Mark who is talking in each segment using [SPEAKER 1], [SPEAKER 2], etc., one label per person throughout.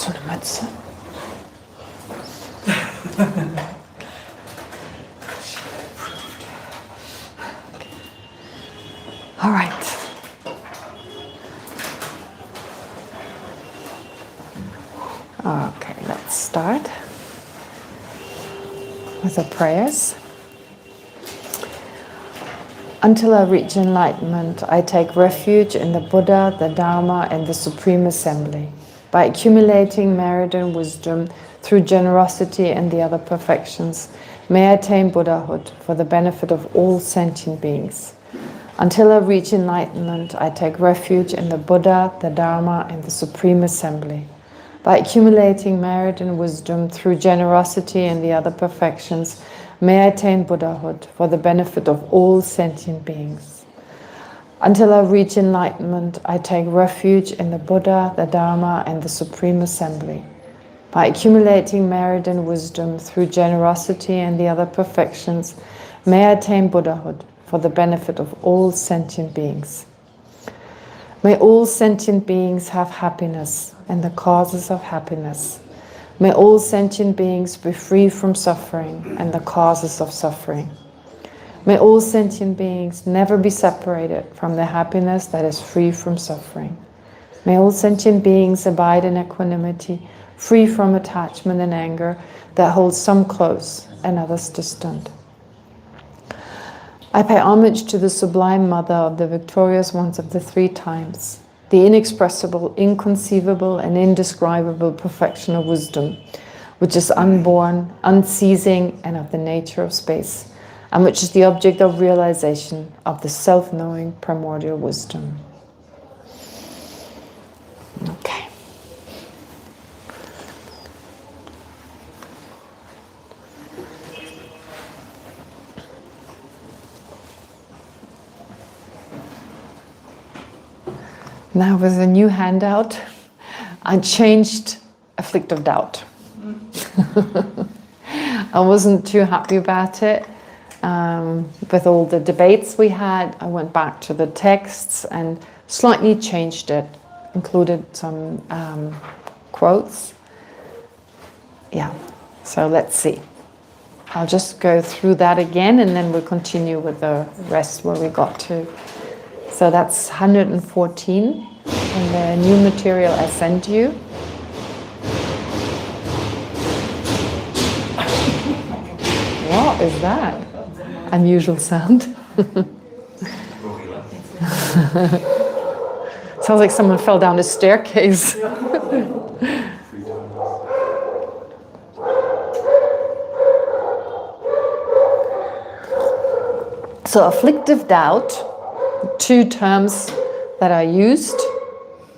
[SPEAKER 1] so eine Mütze. All right. Okay, let's start with the prayers. Until I reach enlightenment, I take refuge in the Buddha, the Dharma, and the Supreme Assembly. By accumulating merit and wisdom through generosity and the other perfections, may I attain Buddhahood for the benefit of all sentient beings. Until I reach enlightenment, I take refuge in the Buddha, the Dharma, and the Supreme Assembly. By accumulating merit and wisdom through generosity and the other perfections, may I attain Buddhahood for the benefit of all sentient beings. Until I reach enlightenment, I take refuge in the Buddha, the Dharma, and the Supreme Assembly. By accumulating merit and wisdom through generosity and the other perfections, may I attain Buddhahood for the benefit of all sentient beings. May all sentient beings have happiness and the causes of happiness. May all sentient beings be free from suffering and the causes of suffering. May all sentient beings never be separated from the happiness that is free from suffering. May all sentient beings abide in equanimity, free from attachment and anger that holds some close and others distant. I pay homage to the Sublime Mother of the victorious ones of the three times, the inexpressible, inconceivable, and indescribable perfection of wisdom, which is unborn, unceasing, and of the nature of space, and which is the object of realization of the self-knowing primordial wisdom. Okay. Now with the new handout, I changed afflictive doubt. I wasn't too happy about it. With all the debates we had, I went back to the texts and slightly changed it, included some quotes. Yeah, so let's see. I'll just go through that again and then we'll continue with the rest where we got to. So that's 114 in the new material I sent you. What is that? Unusual sound. Sounds like someone fell down a staircase. So afflictive doubt, two terms that are used,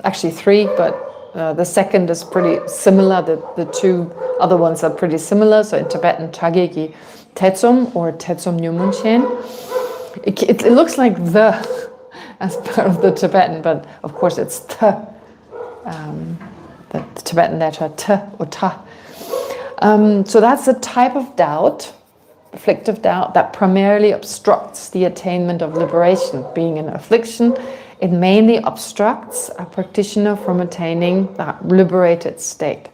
[SPEAKER 1] actually three, but the second is pretty similar. The two other ones are pretty similar. So in Tibetan, Tagegi Tetsum or Tetsum Nyumunchen. It looks like the as part of the Tibetan, but of course it's the Tibetan letter t or ta. So that's a type of doubt, afflictive doubt, that primarily obstructs the attainment of liberation. Being an affliction, it mainly obstructs a practitioner from attaining that liberated state.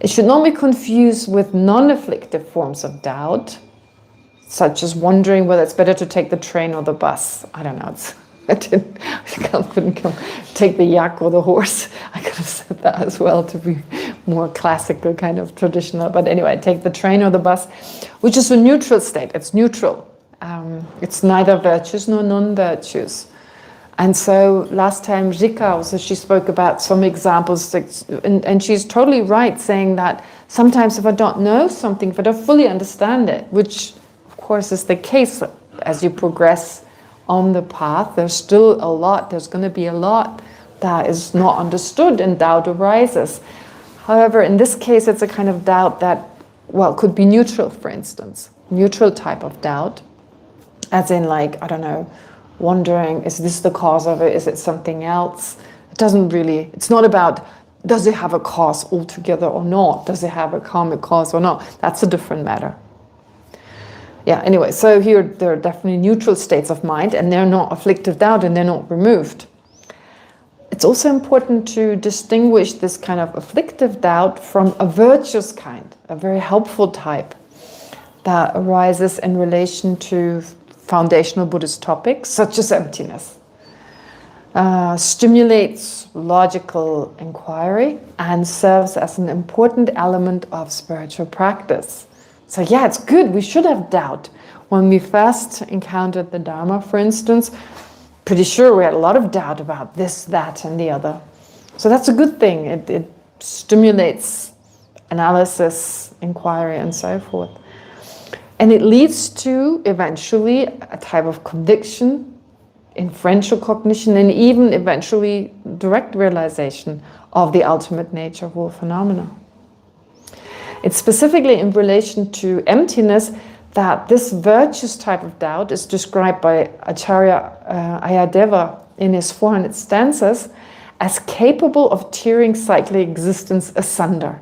[SPEAKER 1] It should not be confused with non-afflictive forms of doubt, such as wondering whether it's better to take the train or the bus. I don't know. I couldn't take the yak or the horse. I could have said that as well to be more classical, kind of traditional. But anyway, take the train or the bus, which is a neutral state. It's neutral. It's neither virtues nor non-virtues. And so last time Rika also, she spoke about some examples, and she's totally right, saying that sometimes if I don't know something, if I don't fully understand it, which of course is the case as you progress on the path, there's still a lot, there's going to be a lot that is not understood and doubt arises. However, in this case, it's a kind of doubt that, well, could be neutral, for instance, neutral type of doubt, as in like, I don't know, wondering, is this the cause of it? Is it something else? It doesn't really, it's not about, does it have a cause altogether or not? Does it have a karmic cause or not? That's a different matter. Yeah, anyway, so here there are definitely neutral states of mind and they're not afflictive doubt and they're not removed. It's also important to distinguish this kind of afflictive doubt from a virtuous kind, a very helpful type that arises in relation to foundational Buddhist topics such as emptiness. Stimulates logical inquiry and serves as an important element of spiritual practice. So yeah, it's good, we should have doubt. When we first encountered the Dharma, for instance, pretty sure we had a lot of doubt about this, that, and the other. So that's a good thing. It stimulates analysis, inquiry, and so forth. And it leads to, eventually, a type of conviction, inferential cognition, and even eventually direct realization of the ultimate nature of all phenomena. It's specifically in relation to emptiness that this virtuous type of doubt is described by Acharya Ayadeva in his 400 stanzas as capable of tearing cyclic existence asunder,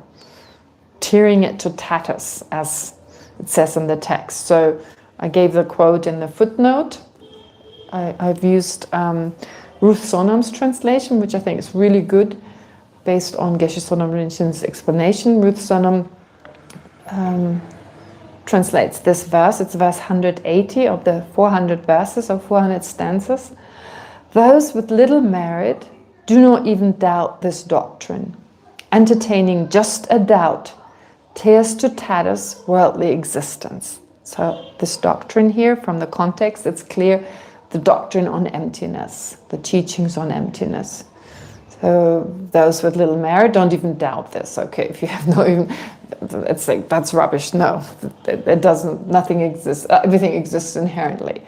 [SPEAKER 1] tearing it to tatters, as it says in the text. So I gave the quote in the footnote. I've used Ruth Sonam's translation, which I think is really good, based on Geshe Sonam Rinpoche's explanation. Ruth Sonam translates this verse. It's verse 180 of the 400 verses of 400 stanzas. Those with little merit do not even doubt this doctrine. Entertaining just a doubt tears to tatters worldly existence. So this doctrine here, from the context, it's clear, the doctrine on emptiness, the teachings on emptiness. So those with little merit don't even doubt this. Okay, if you have no even, it's like, that's rubbish. No, it doesn't, nothing exists, everything exists inherently.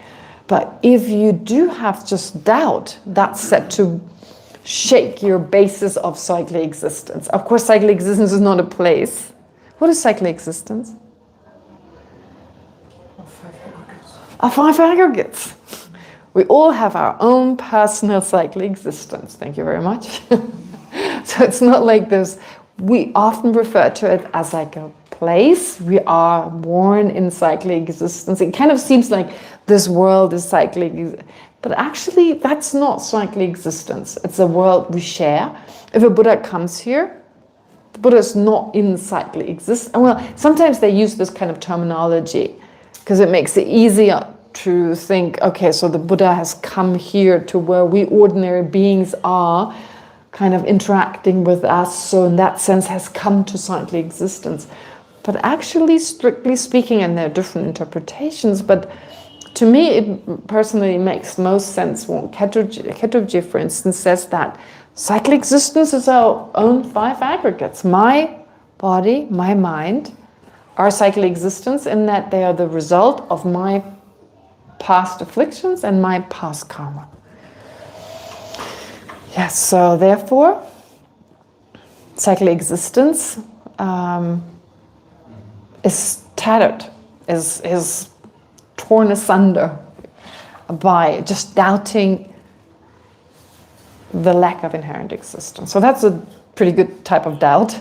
[SPEAKER 1] But if you do have just doubt, that's set to shake your basis of cyclic existence. Of course, cyclic existence is not a place. What is cyclic existence? Our five aggregates. We all have our own personal cyclic existence. Thank you very much. So it's not like this. We often refer to it as like a place. We are born in cyclic existence. It kind of seems like this world is cyclic, but actually that's not cyclic existence. It's a world we share. If a Buddha comes here, the Buddha is not in cyclic existence. Well, sometimes they use this kind of terminology because it makes it easier to think, okay, so the Buddha has come here to where we ordinary beings are, kind of interacting with us, so in that sense has come to cyclic existence. But actually, strictly speaking, and there are different interpretations, but to me it personally makes most sense when Ketubji, for instance, says that cyclic existence is our own five aggregates. My body, my mind, are cyclic existence in that they are the result of my past afflictions and my past karma. Yes, so therefore, cyclic existence is tattered, is torn asunder by just doubting the lack of inherent existence. So that's a pretty good type of doubt.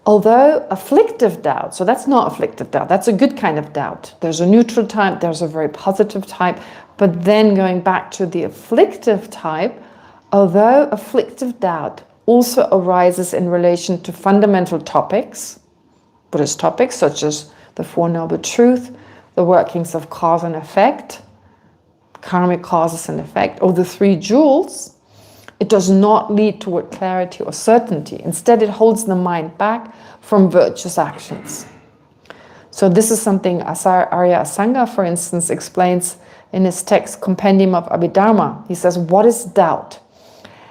[SPEAKER 1] Although afflictive doubt, so that's not afflictive doubt, that's a good kind of doubt. There's a neutral type, there's a very positive type, but then going back to the afflictive type, although afflictive doubt also arises in relation to fundamental topics, Buddhist topics such as the Four Noble Truths, the workings of cause and effect, karmic causes and effect, or the Three Jewels, it does not lead toward clarity or certainty. Instead, it holds the mind back from virtuous actions. So this is something Arya Asanga, for instance, explains in his text, Compendium of Abhidharma. He says, what is doubt?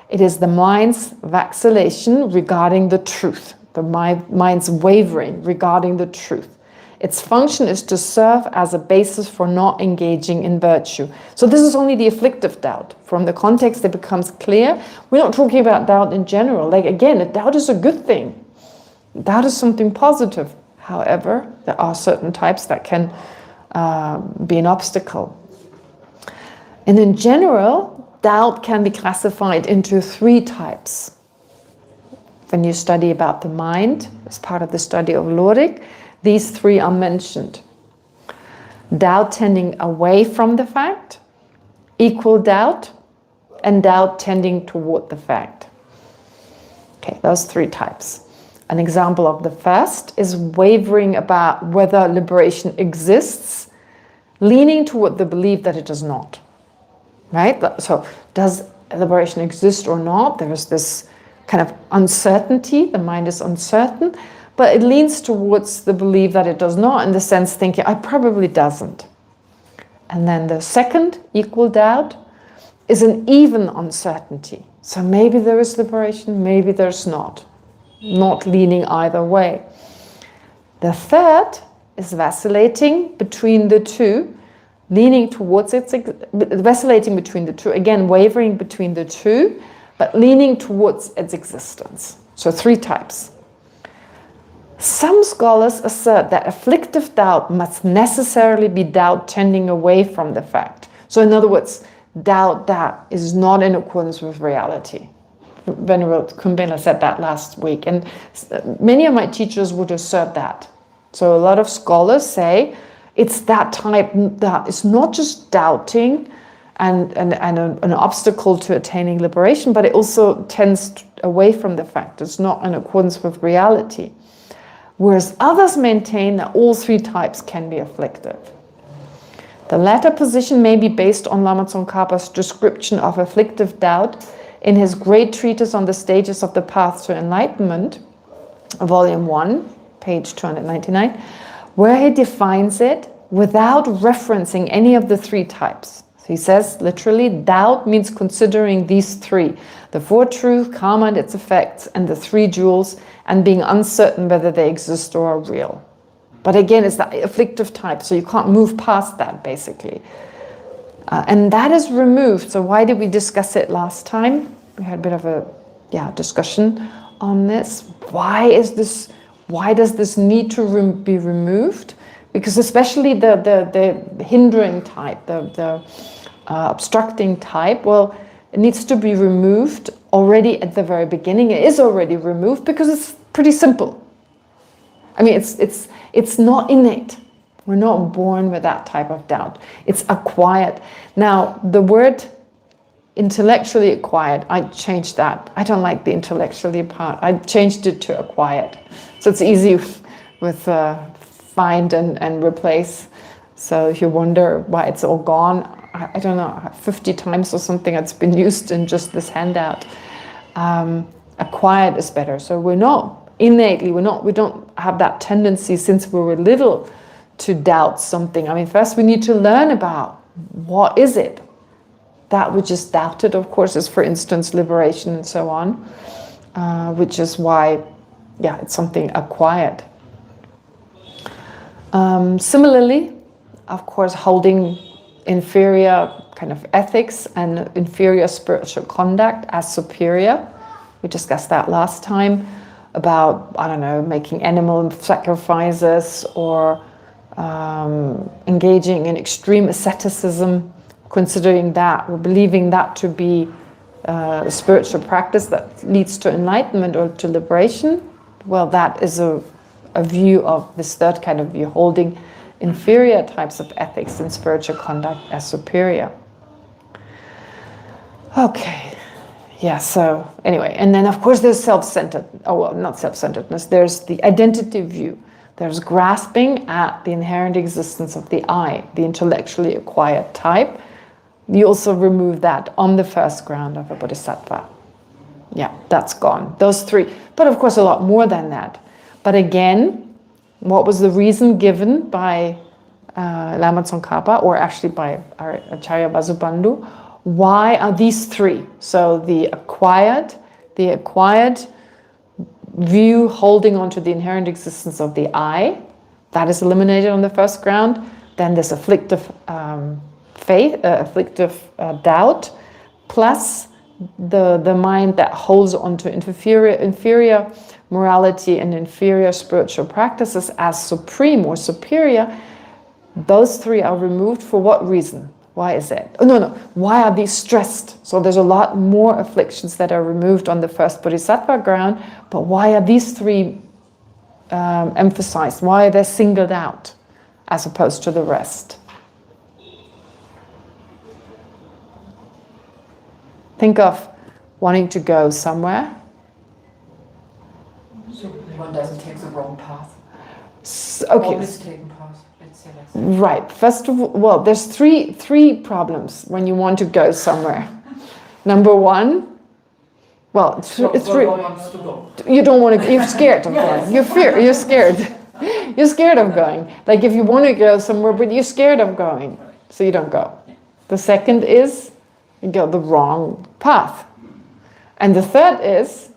[SPEAKER 1] It is the mind's vacillation regarding the truth, the mind's wavering regarding the truth. Its function is to serve as a basis for not engaging in virtue. So this is only the afflictive doubt. From the context, it becomes clear. We're not talking about doubt in general. Like, again, a doubt is a good thing. Doubt is something positive. However, there are certain types that can be an obstacle. And in general, doubt can be classified into three types. When you study about the mind, as part of the study of Lorik, these three are mentioned. Doubt tending away from the fact, equal doubt, and doubt tending toward the fact. Okay, those three types. An example of the first is wavering about whether liberation exists, leaning toward the belief that it does not. Right? So does liberation exist or not? There is this kind of uncertainty. The mind is uncertain, but it leans towards the belief that it does not, in the sense thinking, it probably doesn't. And then the second, equal doubt, is an even uncertainty. So maybe there is liberation, maybe there's not leaning either way. The third is vacillating between the two, leaning towards it, vacillating between the two, again wavering between the two, but leaning towards its existence. So three types. Some scholars assert that afflictive doubt must necessarily be doubt tending away from the fact. So in other words, doubt that is not in accordance with reality. Venerable Kumbela said that last week, and many of my teachers would assert that. So a lot of scholars say it's that type that is not just doubting and an obstacle to attaining liberation, but it also tends away from the fact. It's not in accordance with reality. Whereas others maintain that all three types can be afflictive. The latter position may be based on Lama Tsongkhapa's description of afflictive doubt in his great treatise on the stages of the path to enlightenment, volume 1, page 299, where he defines it without referencing any of the three types. So he says, literally, doubt means considering these three, the four truth, karma and its effects, and the three jewels, and being uncertain whether they exist or are real. But again, it's that afflictive type, so you can't move past that, basically. And that is removed. So why did we discuss it last time? We had a bit of a discussion on this. Why does this need to be removed? Because especially the hindering type, the obstructing type, well, it needs to be removed already at the very beginning. It is already removed because it's pretty simple. I mean, it's not innate. We're not born with that type of doubt. It's acquired. Now, the word intellectually acquired, I changed that. I don't like the intellectually part. I changed it to acquired. So it's easy with find and replace. So if you wonder why it's all gone, I don't know, 50 times or something it's been used in just this handout. Acquired is better. So we're not innately, we don't have that tendency since we were little to doubt something. I mean, first we need to learn about what is it. That which is doubted, of course, is, for instance, liberation and so on, which is why, it's something acquired. Similarly, of course, holding inferior kind of ethics and inferior spiritual conduct as superior. We discussed that last time about, I don't know, making animal sacrifices or engaging in extreme asceticism, considering that or believing that to be a spiritual practice that leads to enlightenment or to liberation. Well, that is a view of this third kind of view, holding inferior types of ethics and spiritual conduct as superior. Okay, so anyway, and then of course there's self-centered, not self-centeredness, there's the identity view. There's grasping at the inherent existence of the I, the intellectually acquired type. You also remove that on the first ground of a bodhisattva. That's gone. Those three, but of course a lot more than that. But again, what was the reason given by Lama Tsongkhapa, or actually by our Acharya Vasubandhu? Why are these three? So the acquired view holding on to the inherent existence of the I, that is eliminated on the first ground. Then this afflictive doubt, plus the mind that holds on to inferior morality and inferior spiritual practices as supreme or superior. Those three are removed for what reason? Why is it? Why are these stressed? So there's a lot more afflictions that are removed on the first bodhisattva ground, but why are these three emphasized? Why are they singled out as opposed to the rest? Think of wanting to go somewhere.
[SPEAKER 2] So one doesn't take the wrong path.
[SPEAKER 1] Okay.
[SPEAKER 2] Or mistaken path. Let's say like that.
[SPEAKER 1] Right. First of all, well, there's three problems when you want to go somewhere. Number one, well, it's three. You don't want to. You're scared of going. You're scared. You're scared of going. Like if you want to go somewhere, but you're scared of going, so you don't go. The second is you go the wrong path, and the third is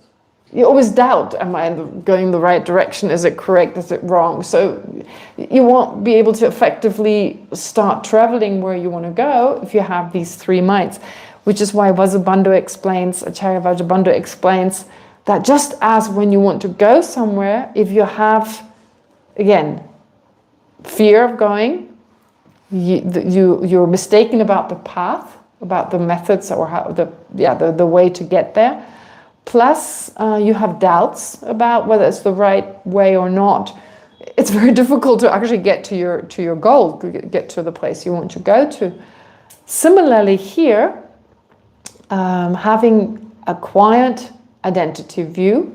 [SPEAKER 1] you always doubt: am I going the right direction? Is it correct? Is it wrong? So you won't be able to effectively start traveling where you want to go if you have these three minds. Which is why Acharya Vajrabandhu explains that just as when you want to go somewhere, if you have, again, fear of going, you're mistaken about the path, about the methods or how the way to get there. Plus, you have doubts about whether it's the right way or not. It's very difficult to actually get to your goal, get to the place you want to go to. Similarly, here. Having a quiet identity view,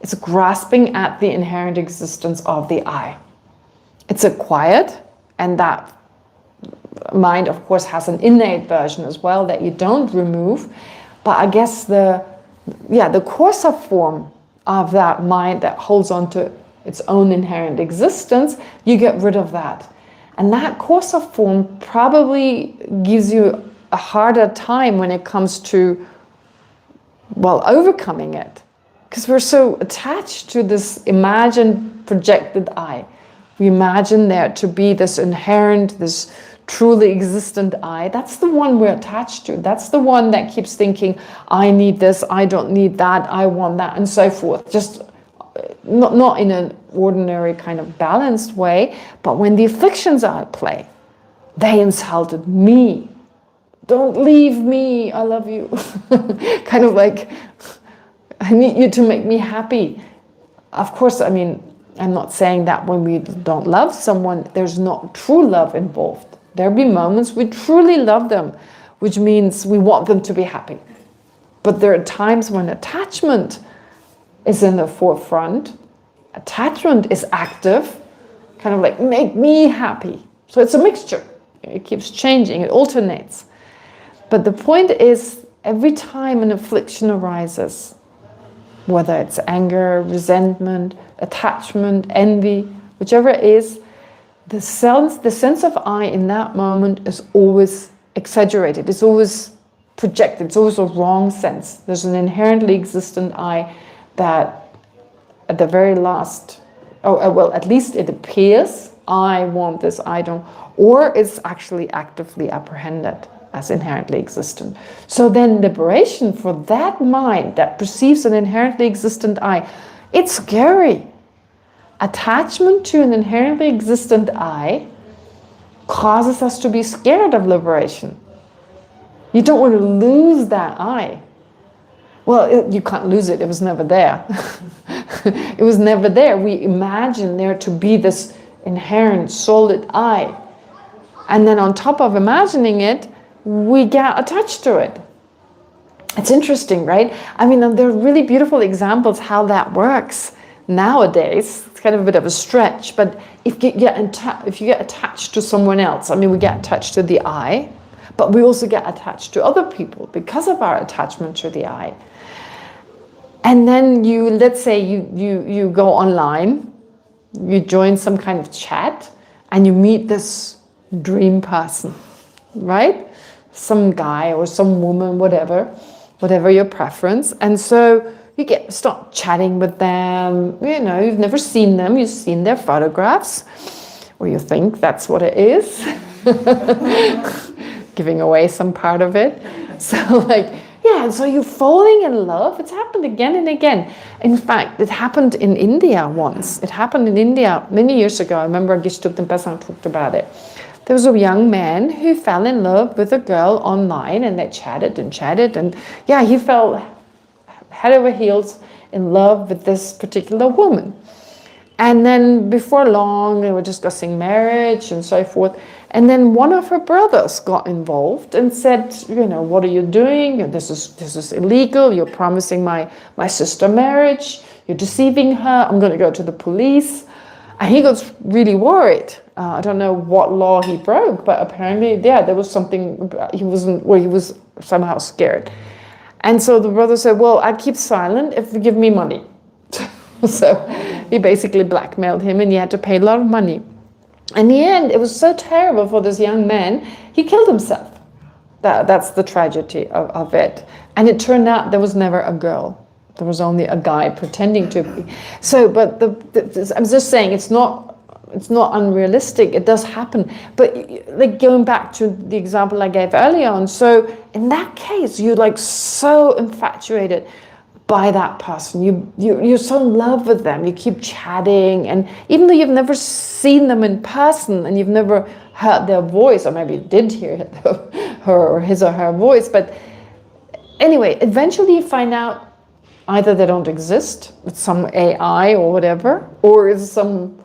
[SPEAKER 1] it's grasping at the inherent existence of the I. It's a quiet, and that mind, of course, has an innate version as well that you don't remove. But I guess the coarser form of that mind that holds on to its own inherent existence, you get rid of that. And that coarser form probably gives you a harder time when it comes to, well, overcoming it. Because we're so attached to this imagined projected I. We imagine there to be this inherent, this truly existent I. That's the one we're attached to. That's the one that keeps thinking, I need this, I don't need that, I want that, and so forth. Just not in an ordinary kind of balanced way, but when the afflictions are at play, they insulted me. Don't leave me, I love you. Kind of like, I need you to make me happy. Of course, I mean, I'm not saying that when we don't love someone, there's not true love involved. There'll be moments we truly love them, which means we want them to be happy. But there are times when attachment is in the forefront. Attachment is active, kind of like, make me happy. So it's a mixture. It keeps changing, it alternates. But the point is, every time an affliction arises, whether it's anger, resentment, attachment, envy, whichever it is, the sense of I in that moment is always exaggerated. It's always projected. It's always a wrong sense. There's an inherently existent I that at the very last, well, at least it appears, I want this, I don't, or it's actually actively apprehended as inherently existent. So then liberation for that mind that perceives an inherently existent I, it's scary. Attachment to an inherently existent I causes us to be scared of liberation. You don't want to lose that I. Well, you can't lose it, it was never there. It was never there. We imagine there to be this inherent solid I. And then on top of imagining it, we get attached to it. It's interesting, right? I mean, there are really beautiful examples how that works nowadays. It's kind of a bit of a stretch, but if you get attached to someone else, I mean, we get attached to the I, but we also get attached to other people because of our attachment to the I. And then let's say you go online, you join some kind of chat, and you meet this dream person, right? Some guy or some woman, whatever your preference. And so you start chatting with them. You know, you've never seen them, you've seen their photographs, or you think that's what it is. Giving away some part of it. So and so you're falling in love. It's happened again and again. In fact, it happened in India once. It happened in India many years ago. I remember Geshe Kelsang talked about it. There was a young man who fell in love with a girl online, and they chatted, and he fell head over heels in love with this particular woman. And then before long, they were discussing marriage and so forth. And then one of her brothers got involved and said, what are you doing? This is illegal. You're promising my sister marriage. You're deceiving her. I'm going to go to the police. And he got really worried. I don't know what law he broke, but apparently, there was something. He was somehow scared. And so the brother said, well, I keep silent if you give me money. So he basically blackmailed him, and he had to pay a lot of money. In the end, it was so terrible for this young man, he killed himself. That's the tragedy of it. And it turned out there was never a girl. There was only a guy pretending to be. So, but I'm just saying, it's not unrealistic. It does happen. But like going back to the example I gave earlier on, so in that case, you're like so infatuated by that person. You're so in love with them. You keep chatting, and even though you've never seen them in person and you've never heard their voice, or maybe you did hear her or his or her voice, but anyway, eventually you find out either they don't exist, it's some AI or whatever, or it's some,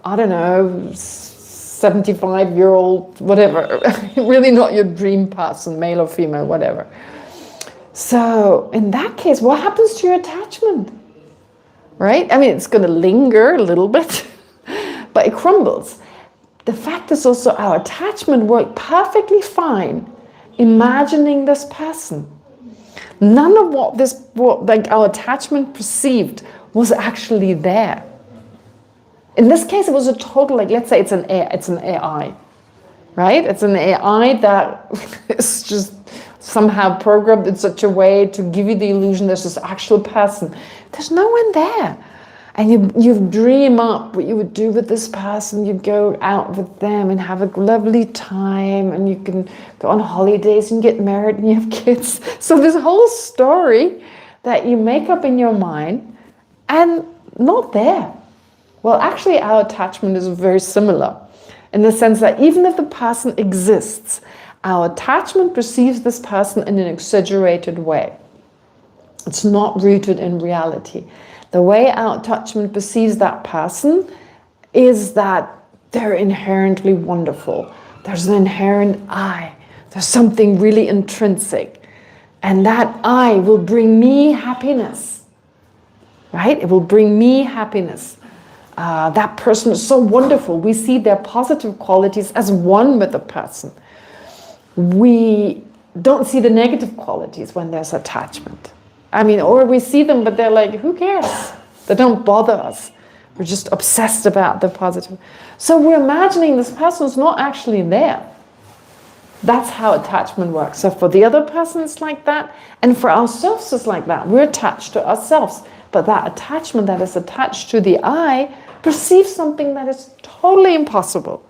[SPEAKER 1] I don't know, 75-year-old, whatever, really not your dream person, male or female, whatever. So in that case, what happens to your attachment? Right? I mean, it's going to linger a little bit, but it crumbles. The fact is also our attachment worked perfectly fine imagining this person. None of what our attachment perceived was actually there. In this case, it was a total, let's say it's an AI, right? It's an AI that is just somehow programmed in such a way to give you the illusion there's this actual person. There's no one there. And you dream up what you would do with this person. You go out with them and have a lovely time, and you can go on holidays and get married and you have kids. So this whole story that you make up in your mind and not there. Well, actually our attachment is very similar in the sense that even if the person exists, our attachment perceives this person in an exaggerated way. It's not rooted in reality. The way our attachment perceives that person is that they're inherently wonderful. There's an inherent I. There's something really intrinsic. And that I will bring me happiness. Right? It will bring me happiness. That person is so wonderful. We see their positive qualities as one with the person. We don't see the negative qualities when there's attachment. I mean, or we see them, but they're like, who cares? They don't bother us. We're just obsessed about the positive. So we're imagining this person's not actually there. That's how attachment works. So for the other person, it's like that. And for ourselves, it's like that. We're attached to ourselves. But that attachment that is attached to the I perceives something that is totally impossible.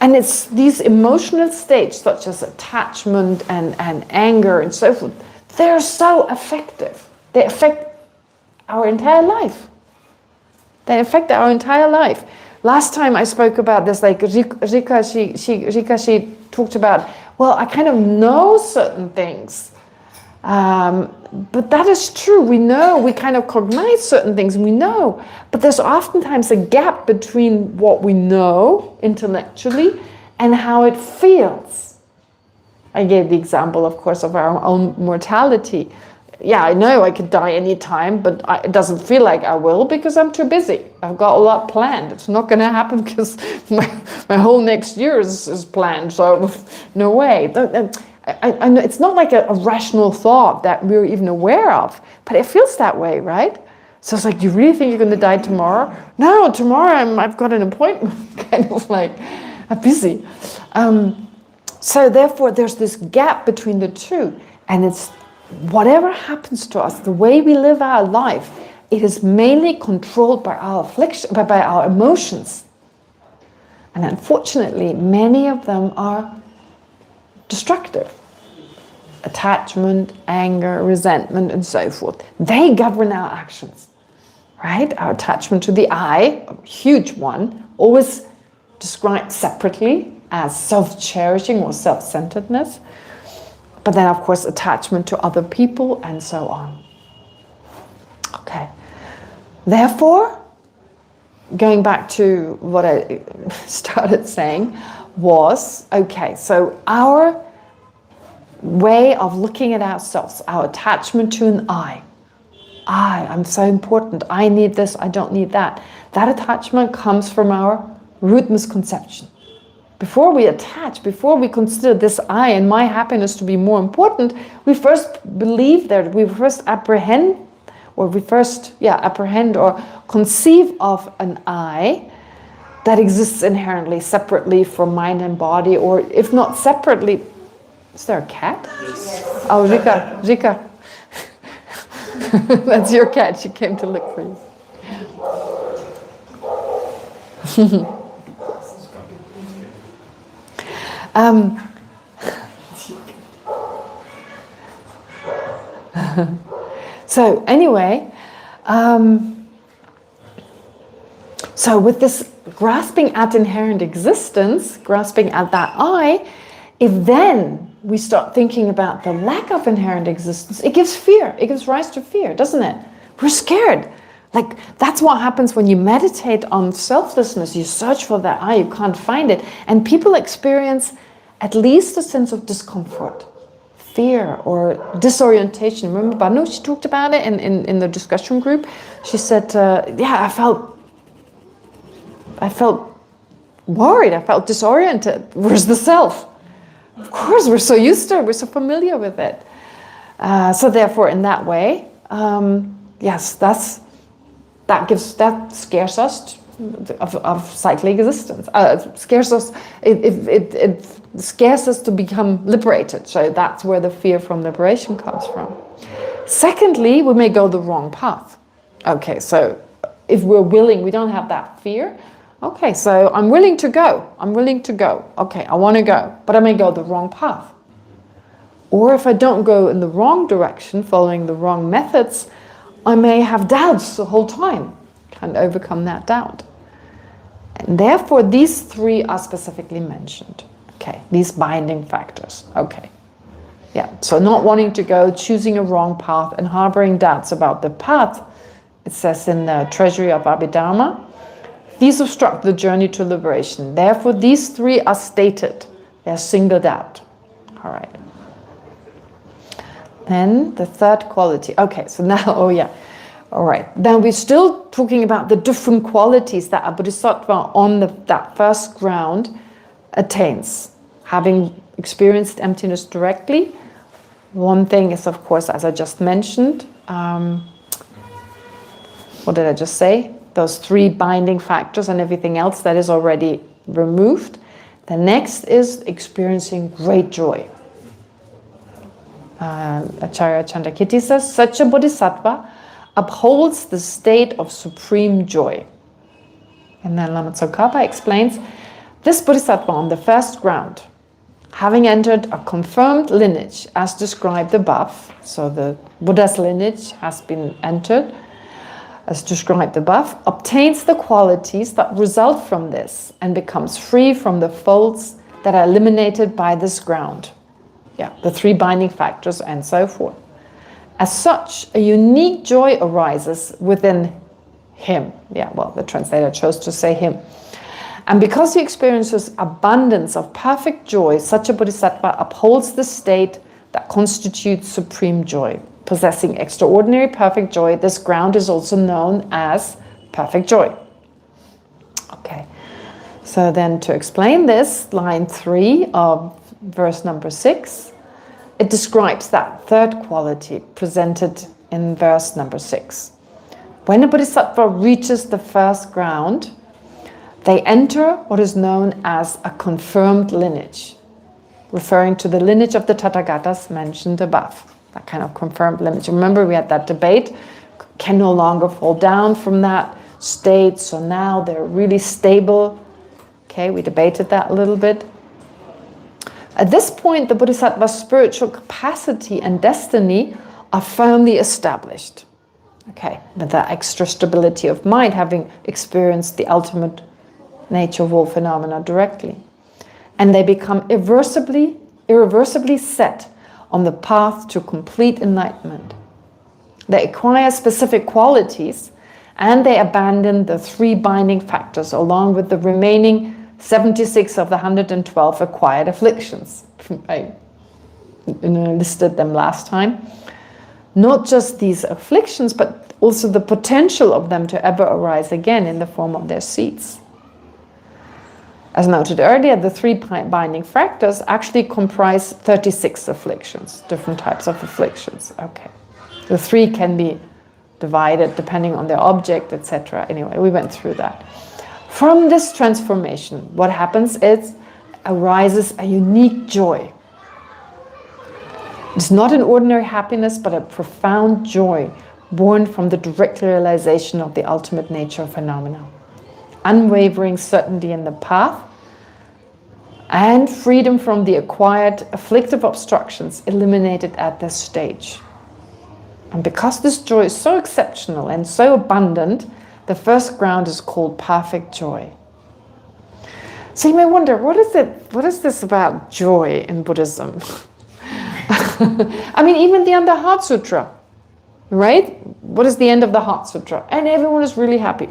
[SPEAKER 1] And it's these emotional states, such as attachment and anger and so forth, they're so effective. They affect our entire life. They affect our entire life. Last time I spoke about this, like Rika, she talked about, well, I kind of know certain things. But that is true. We know, we kind of cognize certain things, we know. But there's oftentimes a gap between what we know intellectually and how it feels. I gave the example, of course, of our own mortality. Yeah, I know I could die anytime, but it doesn't feel like I will because I'm too busy. I've got a lot planned. It's not going to happen because my whole next year is planned, so no way. I know it's not like a rational thought that we're even aware of, but it feels that way, right? So it's like, you really think you're going to die tomorrow? No, tomorrow I've got an appointment, kind of like, I'm busy. So therefore, there's this gap between the two, and it's whatever happens to us, the way we live our life, it is mainly controlled by our affliction, by our emotions. And unfortunately, many of them are destructive. Attachment, anger, resentment, and so forth. They govern our actions, right? Our attachment to the I, a huge one, always described separately as self-cherishing or self-centeredness. But then, of course, attachment to other people and so on. Okay. Therefore, going back to what I started saying was, okay, so our way of looking at ourselves, our attachment to an I'm so important, I need this, I don't need that. That attachment comes from our root misconception. Before we attach, before we consider this I and my happiness to be more important, we first believe that, we first apprehend or conceive of an I that exists inherently, separately from mind and body, or if not separately. Is there a cat? Yes. Oh, Rika. That's your cat, she came to look for you. So anyway, so with this grasping at inherent existence, grasping at that I, if then we start thinking about the lack of inherent existence, it gives fear. It gives rise to fear, doesn't it? We're scared. Like, that's what happens when you meditate on selflessness. You search for that I, you can't find it. And people experience at least a sense of discomfort, fear, or disorientation. Remember Banu, she talked about it in the discussion group. She said, I felt worried, I felt disoriented. Where's the self? Of course, we're so used to it, we're so familiar with it. So therefore, in that way, yes, that scares us of cyclic existence. It scares us to become liberated. So that's where the fear from liberation comes from. Secondly, we may go the wrong path. Okay, so if we're willing, we don't have that fear. Okay, so I'm willing to go. Okay, I want to go, but I may go the wrong path. Or if I don't go in the wrong direction, following the wrong methods, I may have doubts the whole time. Can't overcome that doubt. And therefore, these three are specifically mentioned. Okay, these binding factors. Okay. Yeah, so not wanting to go, choosing a wrong path, and harboring doubts about the path, it says in the Treasury of Abhidharma, these obstruct the journey to liberation. Therefore, these three are stated. They're singled out. All right. Then the third quality. Okay, so now, all right. Then we're still talking about the different qualities that a bodhisattva on that first ground attains. Having experienced emptiness directly, one thing is, of course, as I just mentioned, what did I just say? Those three binding factors and everything else that is already removed. The next is experiencing great joy. Acharya Chandrakirti says, such a bodhisattva upholds the state of supreme joy. And then Lama Tsongkhapa explains, this bodhisattva on the first ground, having entered a confirmed lineage as described above, so the Buddha's lineage has been entered, as described above, obtains the qualities that result from this and becomes free from the faults that are eliminated by this ground. Yeah, the three binding factors and so forth. As such, a unique joy arises within him. Yeah, well, the translator chose to say him. And because he experiences abundance of perfect joy, such a bodhisattva upholds the state that constitutes supreme joy. Possessing extraordinary perfect joy, this ground is also known as perfect joy. Okay, so then to explain this, line 3 of verse number 6, it describes that third quality presented in verse number 6. When a bodhisattva reaches the first ground, they enter what is known as a confirmed lineage, referring to the lineage of the Tathagatas mentioned above. That kind of confirmed lineage. Remember, we had that debate, can no longer fall down from that state, so now they're really stable. Okay, we debated that a little bit. At this point, the bodhisattva's spiritual capacity and destiny are firmly established. Okay, with that extra stability of mind, having experienced the ultimate nature of all phenomena directly. And they become irreversibly set on the path to complete enlightenment. They acquire specific qualities and they abandoned the 3 binding factors along with the remaining 76 of the 112 acquired afflictions. I listed them last time. Not just these afflictions, but also the potential of them to ever arise again in the form of their seeds. As noted earlier, the 3 binding factors actually comprise 36 afflictions, different types of afflictions. Okay, the 3 can be divided depending on their object, etc. Anyway, we went through that. From this transformation, what happens is arises a unique joy. It's not an ordinary happiness, but a profound joy born from the direct realization of the ultimate nature of phenomena. Unwavering certainty in the path and freedom from the acquired afflictive obstructions eliminated at this stage. And because this joy is so exceptional and so abundant, the first ground is called perfect joy. So you may wonder, what is this about joy in Buddhism? I mean, even the end of the Heart Sutra, right? What is the end of the Heart Sutra? And everyone is really happy.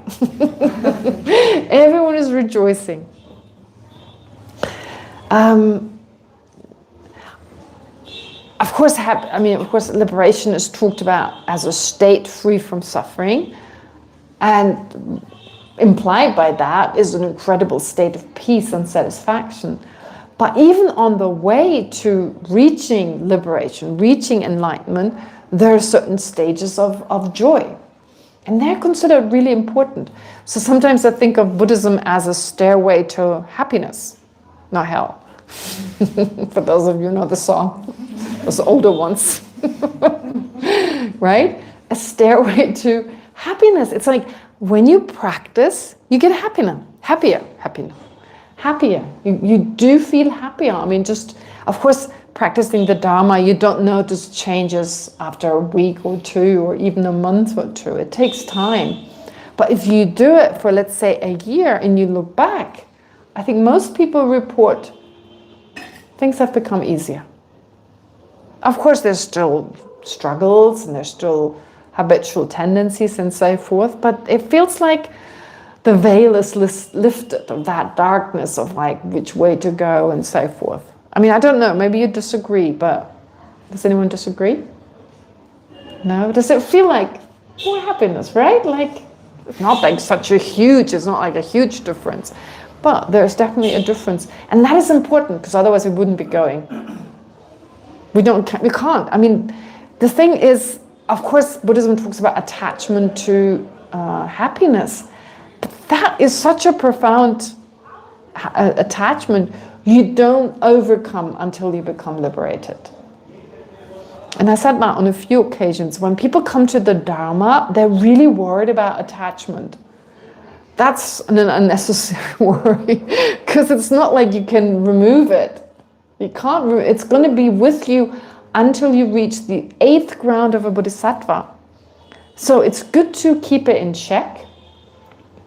[SPEAKER 1] Everyone is rejoicing. Of course, liberation is talked about as a state free from suffering, and implied by that is an incredible state of peace and satisfaction. But even on the way to reaching liberation, reaching enlightenment, there are certain stages of joy. And they're considered really important. So sometimes I think of Buddhism as a stairway to happiness, not hell. For those of you who know the song, those older ones. Right? A stairway to happiness. It's like when you practice, you get happier. You do feel happier. I mean, just, of course, practicing the Dharma, you don't notice changes after a week or 2 or even a month or 2. It takes time. But if you do it for, let's say, a year and you look back, I think most people report things have become easier. Of course, there's still struggles and there's still habitual tendencies and so forth, but it feels like the veil is lifted of that darkness of like which way to go and so forth. I mean, I don't know, maybe you disagree, but does anyone disagree? No? Does it feel like more happiness, right? Like, it's not like it's not like a huge difference, but there's definitely a difference. And that is important, because otherwise we wouldn't be going. We can't. I mean, the thing is, of course, Buddhism talks about attachment to happiness. But that is such a profound attachment. You don't overcome until you become liberated. And I said that on a few occasions. When people come to the Dharma, they're really worried about attachment. That's an unnecessary worry, because it's not like you can remove it. You can't. It's going to be with you until you reach the 8th ground of a bodhisattva. So it's good to keep it in check,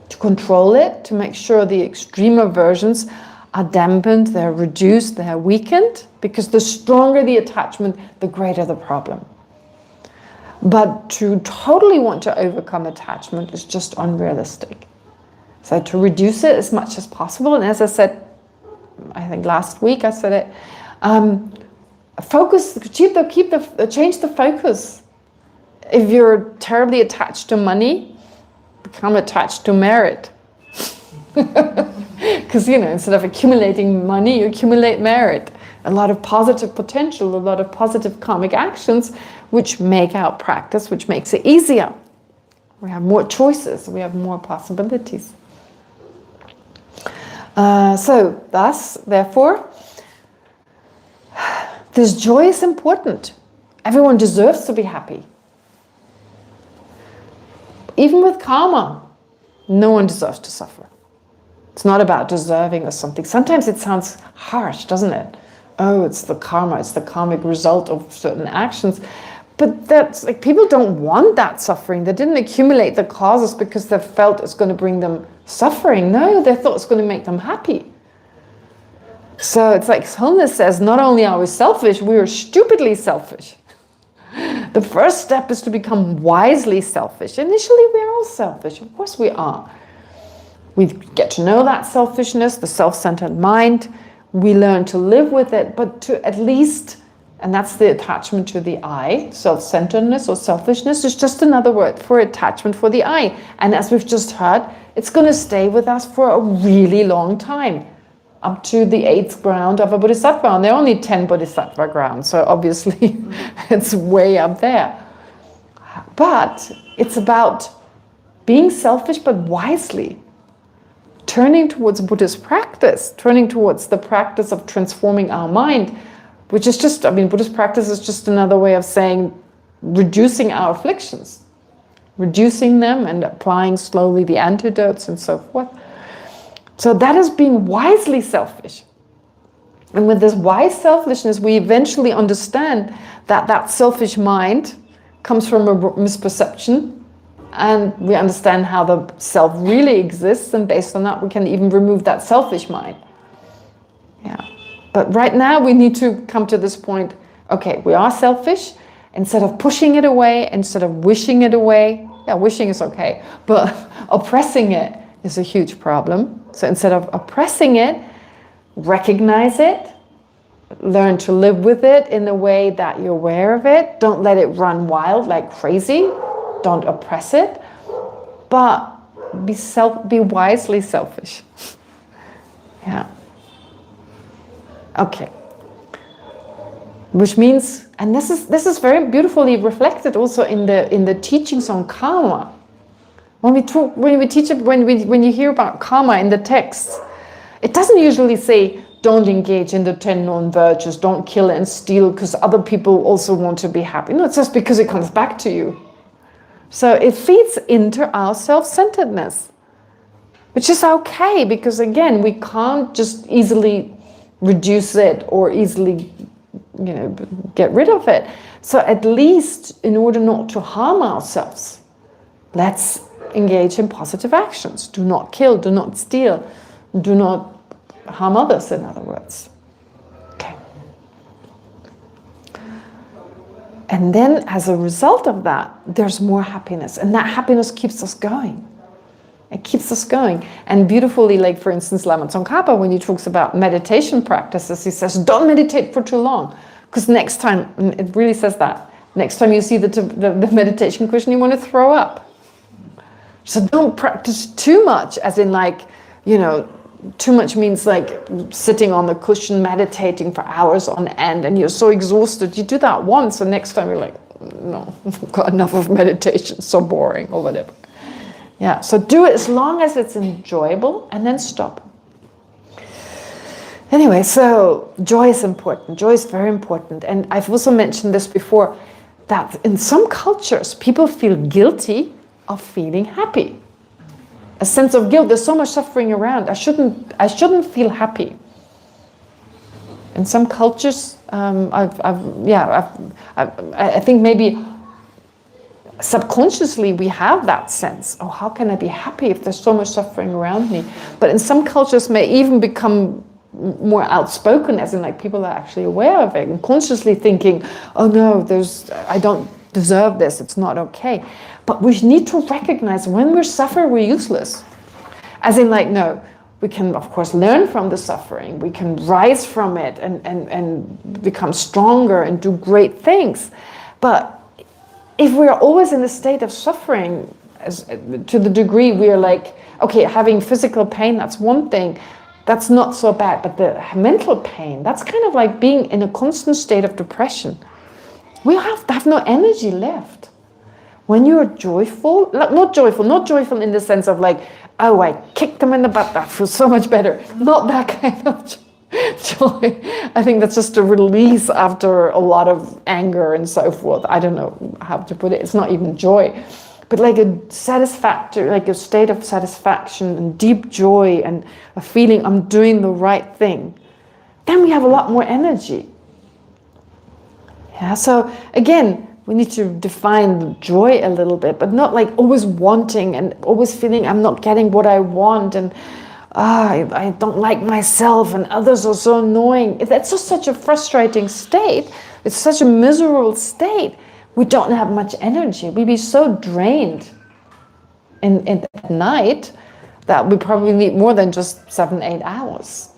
[SPEAKER 1] to control it, to make sure the extreme aversions are dampened, they're reduced, they're weakened, because the stronger the attachment, the greater the problem. But to totally want to overcome attachment is just unrealistic. So to reduce it as much as possible, and as I said, I think last week I said it, change the focus. If you're terribly attached to money, become attached to merit. Because, instead of accumulating money, you accumulate merit. A lot of positive potential, a lot of positive karmic actions, which make our practice, which makes it easier. We have more choices, we have more possibilities. Therefore, this joy is important. Everyone deserves to be happy. Even with karma, no one deserves to suffer. It's not about deserving or something. Sometimes it sounds harsh, doesn't it? Oh, it's the karma, it's the karmic result of certain actions. But that's like, people don't want that suffering. They didn't accumulate the causes because they felt it's going to bring them suffering. No, they thought it's going to make them happy. So it's like Holiness says, not only are we selfish, we are stupidly selfish. The first step is to become wisely selfish. Initially, we're all selfish. Of course we are. We get to know that selfishness, the self-centered mind. We learn to live with it, but to at least, and that's the attachment to the I, self-centeredness or selfishness is just another word for attachment for the I. And as we've just heard, it's going to stay with us for a really long time, up to the 8th ground of a bodhisattva. And there are only 10 bodhisattva grounds, so obviously it's way up there. But it's about being selfish but wisely. Turning towards Buddhist practice, turning towards the practice of transforming our mind, which is just, Buddhist practice is just another way of saying reducing our afflictions, reducing them and applying slowly the antidotes and so forth. So that is being wisely selfish. And with this wise selfishness, we eventually understand that that selfish mind comes from a misperception. And we understand how the self really exists, and based on that, we can even remove that selfish mind. Yeah. But right now, we need to come to this point. Okay, we are selfish. Instead of pushing it away, instead of wishing it away, wishing is okay, but oppressing it is a huge problem. So instead of oppressing it, recognize it, learn to live with it in the way that you're aware of it. Don't let it run wild like crazy. Don't oppress it, but be wisely selfish. Yeah. Okay. Which means, and this is very beautifully reflected also in the teachings on karma. When you hear about karma in the texts, it doesn't usually say don't engage in the 10 non-virtues, don't kill and steal because other people also want to be happy. No, it's just because it comes back to you. So it feeds into our self-centeredness, which is okay, because again, we can't just easily reduce it or easily, get rid of it. So at least in order not to harm ourselves, let's engage in positive actions. Do not kill, do not steal, do not harm others, in other words. Okay. And then as a result of that, there's more happiness. And that happiness keeps us going. It keeps us going. And beautifully, like for instance, Lama Tsongkhapa, when he talks about meditation practices, he says, don't meditate for too long. Because next time, it really says that, next time you see the meditation cushion, you want to throw up. So don't practice too much, as in too much means like sitting on the cushion, meditating for hours on end, and you're so exhausted. You do that once, and next time you're like, no, I've got enough of meditation, so boring, or whatever. Yeah, so do it as long as it's enjoyable, and then stop. Anyway, so joy is important. Joy is very important. And I've also mentioned this before, that in some cultures, people feel guilty of feeling happy. A sense of guilt. There's so much suffering around. I shouldn't feel happy. In some cultures, I think maybe subconsciously we have that sense. Oh, how can I be happy if there's so much suffering around me? But in some cultures, may even become more outspoken, as in like people are actually aware of it and consciously thinking, oh no, I don't deserve this. It's not okay. But we need to recognize when we're suffering, we're useless. As in like, no, we can of course learn from the suffering. We can rise from it and become stronger and do great things. But if we're always in a state of suffering, to the degree we're like, okay, having physical pain, that's one thing. That's not so bad. But the mental pain, that's kind of like being in a constant state of depression. We have no energy left. When you're joyful, not joyful in the sense of like, oh, I kicked them in the butt, that feels so much better. Not that kind of joy. I think that's just a release after a lot of anger and so forth. I don't know how to put it. It's not even joy. But like a satisfactory, like a state of satisfaction and deep joy and a feeling I'm doing the right thing. Then we have a lot more energy. Yeah, so again, we need to define the joy a little bit, but not like always wanting and always feeling I'm not getting what I want and I don't like myself and others are so annoying. That's just such a frustrating state. It's such a miserable state. we don't have much energy. We'd be so drained at night that we probably need more than just 7-8 hours.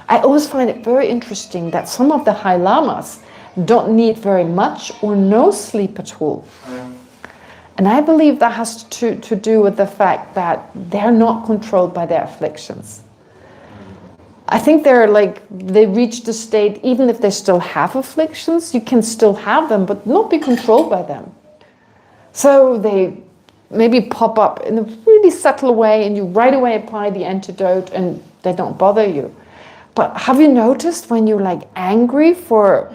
[SPEAKER 1] I always find it very interesting that some of the High Lamas don't need very much or no sleep at all. And I believe that has to do with the fact that they're not controlled by their afflictions. I think they reach the state, even if they still have afflictions, you can still have them, but not be controlled by them. So they maybe pop up in a really subtle way and you right away apply the antidote and they don't bother you. But have you noticed when you're like angry for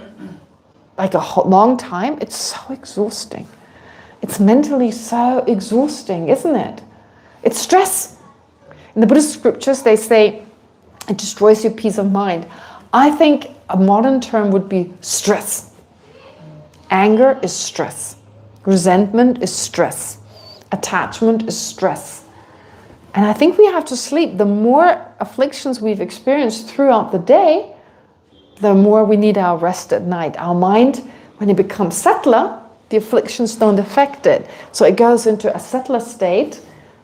[SPEAKER 1] like a long time, it's so exhausting. It's mentally so exhausting, isn't it? It's stress. In the Buddhist scriptures, they say it destroys your peace of mind. I think a modern term would be stress. Anger is stress. Resentment is stress. Attachment is stress. And I think we have to sleep. The more afflictions we've experienced throughout the day, the more we need our rest at night. Our mind, when it becomes subtler, the afflictions don't affect it. So it goes into a subtler state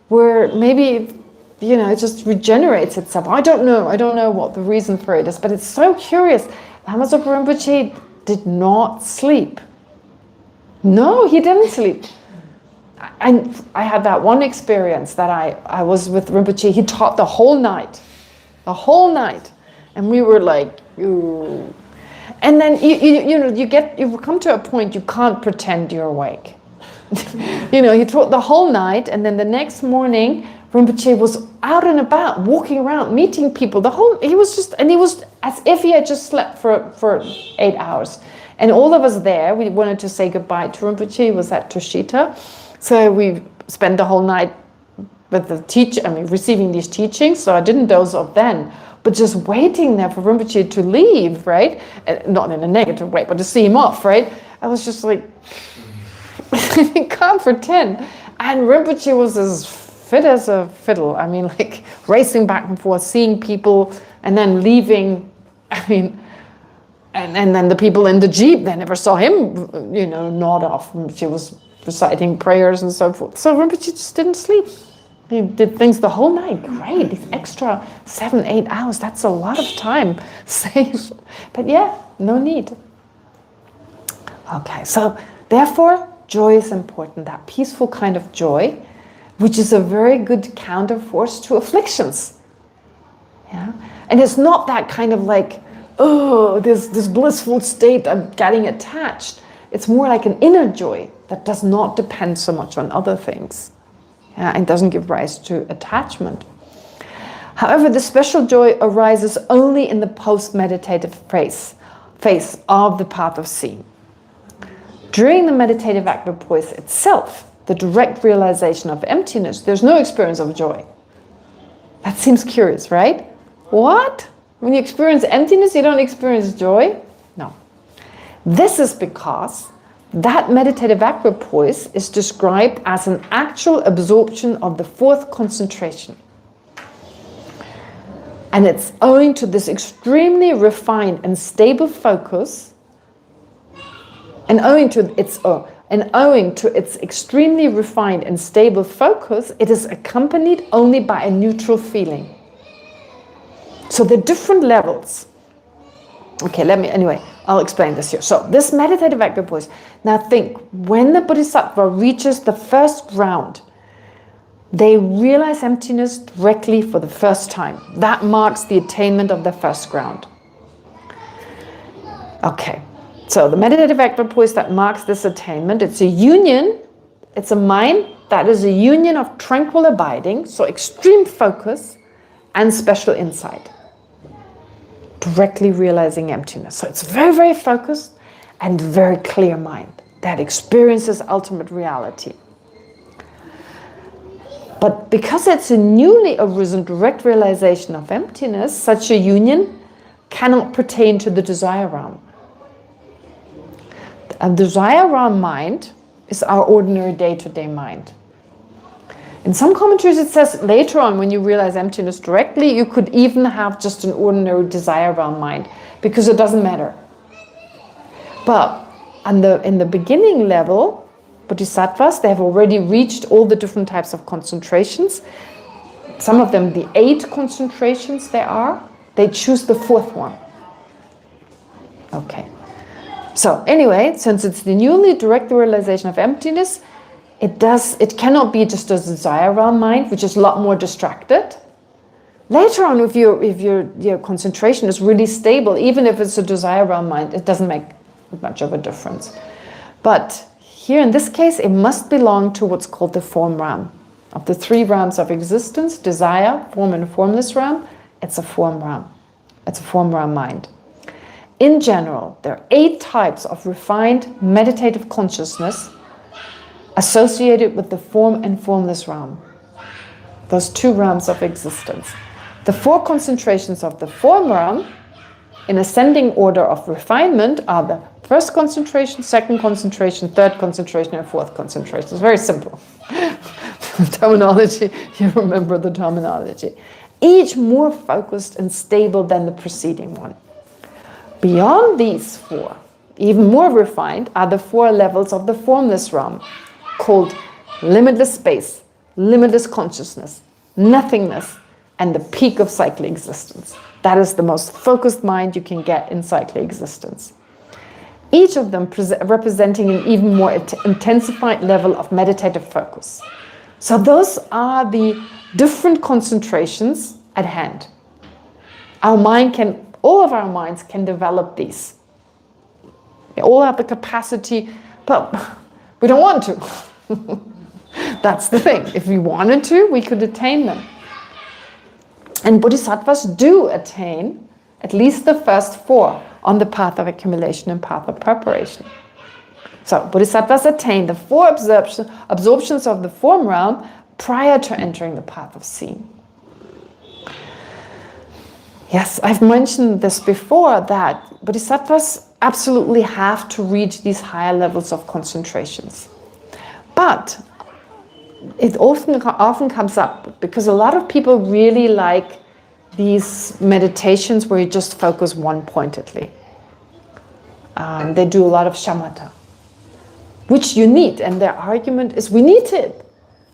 [SPEAKER 1] where maybe, it just regenerates itself. I don't know what the reason for it is, but it's so curious. Lama Zopa Rinpoche did not sleep. No, he didn't sleep. I had that one experience that I was with Rinpoche. He taught the whole night. And we were like, ooh. And then you come to a point you can't pretend you're awake. He taught the whole night, and then the next morning Rinpoche was out and about, walking around, meeting people. He was as if he had just slept for 8 hours. And all of us there, we wanted to say goodbye to Rinpoche. He was at Tushita. So we spent the whole night with receiving these teachings. So I didn't doze off then, but just waiting there for Rinpoche to leave, right? Not in a negative way, but to see him off, right? I was just like, I can't pretend. And Rinpoche was as fit as a fiddle. Racing back and forth, seeing people, and then leaving. And then the people in the Jeep, they never saw him, nod off. She was reciting prayers and so forth. So Rinpoche just didn't sleep. He did things the whole night. Great, these extra 7-8 hours, that's a lot of time saved. But yeah, no need. Okay, so therefore, joy is important, that peaceful kind of joy, which is a very good counterforce to afflictions. Yeah, and it's not that kind of like, oh, this blissful state, I'm getting attached. It's more like an inner joy that does not depend so much on other things, and doesn't give rise to attachment. However, the special joy arises only in the post-meditative phase of the path of seeing. During the meditative equipoise itself, the direct realization of emptiness, there's no experience of joy. That seems curious, right? What? When you experience emptiness, you don't experience joy? No. This is because that meditative equipoise is described as an actual absorption of the fourth concentration. And it's owing to this extremely refined and stable focus, and owing to its extremely refined and stable focus, it is accompanied only by a neutral feeling. So the different levels. Okay, I'll explain this here. So this meditative equipoise, now think, when the Bodhisattva reaches the first ground, they realize emptiness directly for the first time. That marks the attainment of the first ground. Okay, so the meditative equipoise that marks this attainment, it's a union, it's a mind that is a union of tranquil abiding, so extreme focus and special insight. Directly realizing emptiness. So it's very, very focused and very clear mind that experiences ultimate reality. But because it's a newly arisen direct realization of emptiness, such a union cannot pertain to the desire realm. A desire realm mind is our ordinary day-to-day mind. In some commentaries it says later on, when you realize emptiness directly, you could even have just an ordinary desire realm mind, because it doesn't matter. But And in the beginning level, bodhisattvas, they have already reached all the different types of concentrations. Some of them, the 8 concentrations they choose the 4th one. Okay. So anyway, since it's the newly direct realization of emptiness, it cannot be just a desire realm mind, which is a lot more distracted. Later on, if your concentration is really stable, even if it's a desire realm mind, it doesn't make much of a difference. But here in this case, it must belong to what's called the form realm. Of the 3 realms of existence, desire, form and formless realm, it's a form realm. It's a form realm mind. In general, there are 8 types of refined meditative consciousness associated with the form and formless realm. Those 2 realms of existence. The 4 concentrations of the form realm, in ascending order of refinement, are the 1st concentration, 2nd concentration, 3rd concentration, and 4th concentration. It's very simple. Terminology, you remember the terminology. Each more focused and stable than the preceding one. Beyond these 4, even more refined, are the 4 levels of the formless realm, called limitless space, limitless consciousness, nothingness, and the peak of cyclic existence. That is the most focused mind you can get in cyclic existence. Each of them representing an even more intensified level of meditative focus. So those are the different concentrations at hand. All of our minds can develop these. They all have the capacity, but we don't want to. That's the thing. If we wanted to, we could attain them. And bodhisattvas do attain at least the first 4 on the path of accumulation and path of preparation. So bodhisattvas attain the 4 absorptions of the form realm prior to entering the path of seeing. Yes, I've mentioned this before, that bodhisattvas absolutely have to reach these higher levels of concentrations. But it often comes up because a lot of people really like these meditations where you just focus one-pointedly. They do a lot of shamatha, which you need, and their argument is we need it.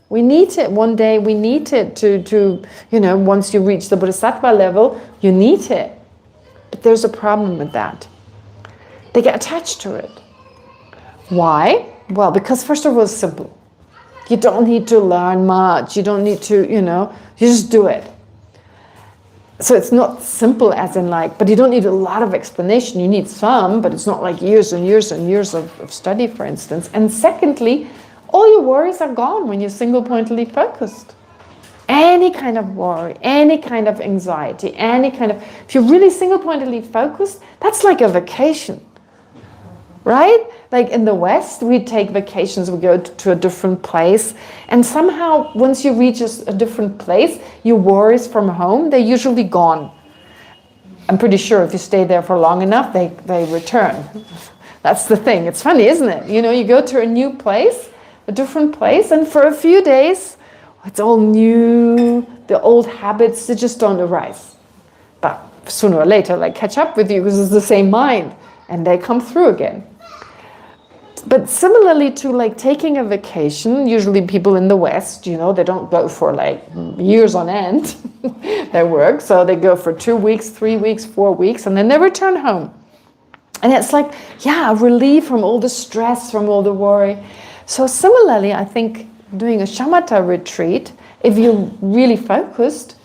[SPEAKER 1] We need it one day, we need it to once you reach the bodhisattva level, you need it. But there's a problem with that. They get attached to it. Why? Well, because first of all, it's simple. You don't need to learn much. You don't need to, you just do it. So it's not simple as in but you don't need a lot of explanation. You need some, but it's not like years and years and years of study, for instance. And secondly, all your worries are gone when you're single-pointedly focused. Any kind of worry, any kind of anxiety, if you're really single-pointedly focused, that's like a vacation. Right? Like in the West, we take vacations, we go to a different place, and somehow once you reach a different place, your worries from home, they're usually gone. I'm pretty sure if you stay there for long enough, they return. That's the thing. It's funny, isn't it? You go to a new place, a different place, and for a few days, it's all new, the old habits, they just don't arise. But sooner or later, catch up with you because it's the same mind, and they come through again. But similarly to taking a vacation, usually people in the West, they don't go for years on end, their work. So they go for 2 weeks, 3 weeks, 4 weeks, and then they return home. And it's a relief from all the stress, from all the worry. So similarly, I think doing a shamatha retreat, if you're really focused,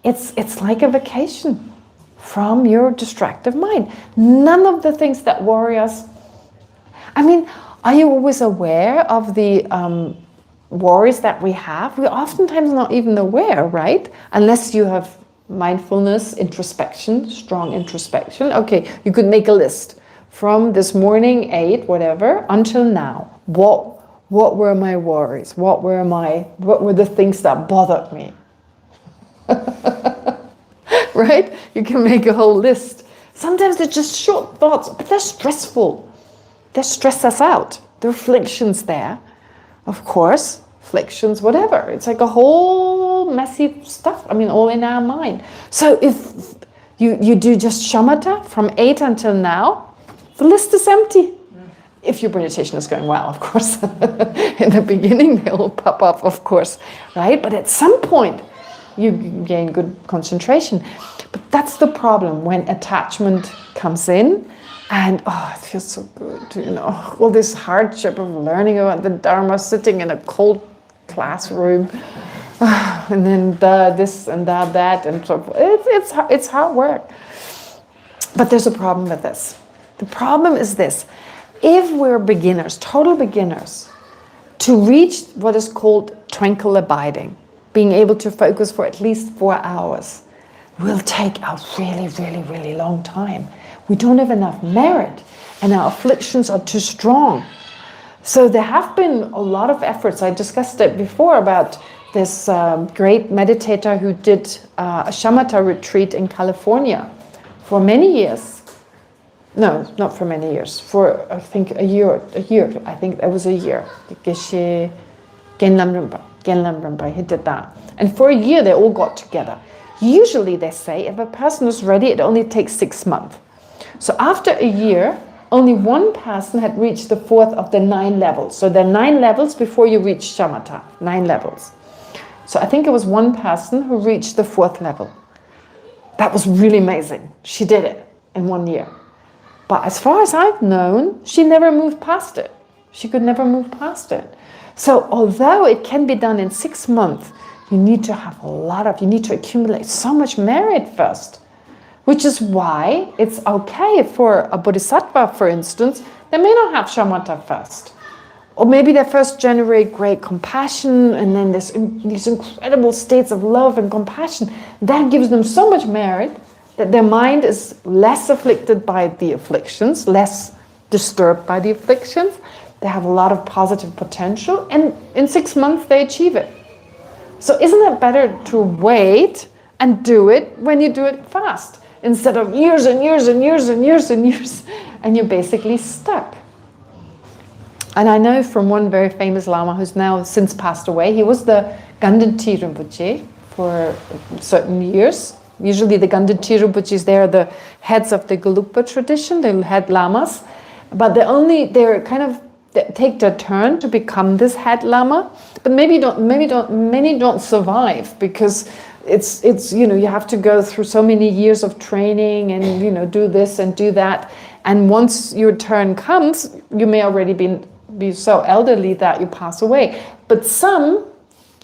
[SPEAKER 1] it's like a vacation from your distractive mind. None of the things that worry us. Are you always aware of the worries that we have? We're oftentimes not even aware, right? Unless you have mindfulness, introspection, strong introspection. Okay, you could make a list from this morning, 8, whatever, until now. What were my worries? What were the things that bothered me? Right? You can make a whole list. Sometimes they're just short thoughts, but they're stressful. They stress us out. There are afflictions there, of course, afflictions, whatever. It's a whole messy stuff, all in our mind. So if you do just shamatha from 8 until now, the list is empty. If your meditation is going well, of course. In the beginning, they'll pop up, of course, right? But at some point, you gain good concentration. But that's the problem when attachment comes in, and it feels so good, all this hardship of learning about the Dharma, sitting in a cold classroom, and then this and that, and so forth. It's hard work. But there's a problem with this. The problem is this. If we're beginners, total beginners, to reach what is called tranquil abiding, being able to focus for at least 4 hours, will take a really, really, really long time. We don't have enough merit, and our afflictions are too strong. So there have been a lot of efforts. I discussed it before about this great meditator who did a shamatha retreat in California for many years. No, not for many years. For, I think, a year. I think it was a year. Geshe Kelsang Wangmo-la, he did that. And for a year, they all got together. Usually, they say, if a person is ready, it only takes 6 months. So after a year, only one person had reached the 4th of the 9 levels. So there are 9 levels before you reach shamatha. 9 levels. So I think it was one person who reached the 4th level. That was really amazing. She did it in 1 year. But as far as I've known, she never moved past it. She could never move past it. So although it can be done in 6 months, you need to have you need to accumulate so much merit first. Which is why it's okay for a bodhisattva, for instance, they may not have shamatha first. Or maybe they first generate great compassion, and then there's these incredible states of love and compassion. That gives them so much merit that their mind is less afflicted by the afflictions, less disturbed by the afflictions. They have a lot of positive potential, and in 6 months they achieve it. So isn't it better to wait and do it when you do it fast, instead of years and years and years and years and years, and you're basically stuck? And I know from one very famous Lama who's now since passed away, he was the Gandhanti Rinpoche for certain years. Usually the Gandhanti Rinpoches, they are the heads of the Gelugpa tradition, the head Lamas, but they take their turn to become this head Lama, but many don't survive, because it's you have to go through so many years of training and do this and do that, and once your turn comes, you may already be so elderly that you pass away. But some,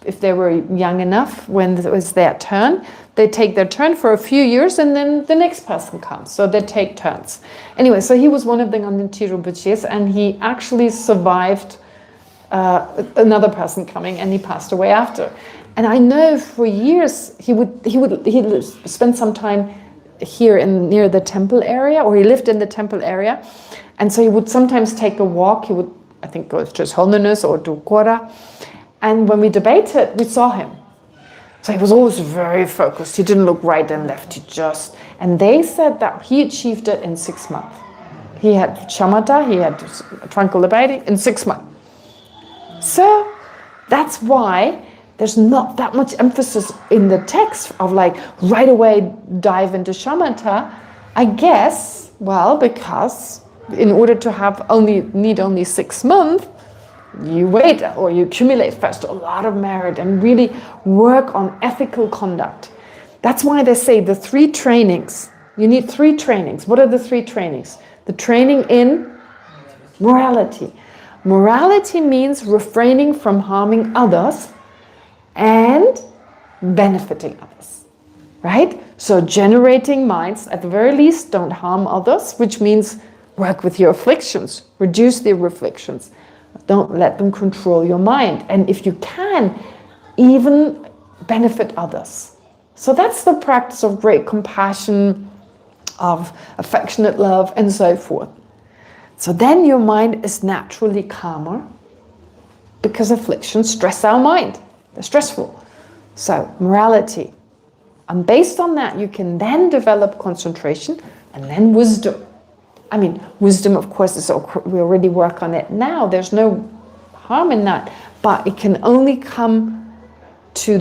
[SPEAKER 1] if they were young enough when it was their turn, they take their turn for a few years, and then the next person comes. So they take turns. Anyway, so he was one of the Gandhanti Rinpoches, and he actually survived another person coming, and he passed away after. And I know for years he'd spend some time here near the temple area, or he lived in the temple area, and so he would sometimes take a walk. He would, I think, go to His Holiness or to Kora, and when we debated, we saw him. So he was always very focused. He didn't look right and left. And they said that he achieved it in 6 months. He had shamatha, he had tranquil abiding in 6 months. So that's why there's not that much emphasis in the text of right away dive into shamatha. I guess, because in order to need only 6 months, you wait, or you accumulate first a lot of merit and really work on ethical conduct. That's why they say the 3 trainings. You need 3 trainings. What are the 3 trainings? The training in morality. Morality means refraining from harming others and benefiting others, right? So generating minds, at the very least, don't harm others, which means work with your afflictions, reduce their afflictions. Don't let them control your mind. And if you can, even benefit others. So that's the practice of great compassion, of affectionate love, and so forth. So then your mind is naturally calmer, because afflictions stress our mind. They're stressful. So morality. And based on that, you can then develop concentration and then wisdom. I mean, wisdom, of course, we already work on it now. There's no harm in that. But it can only come to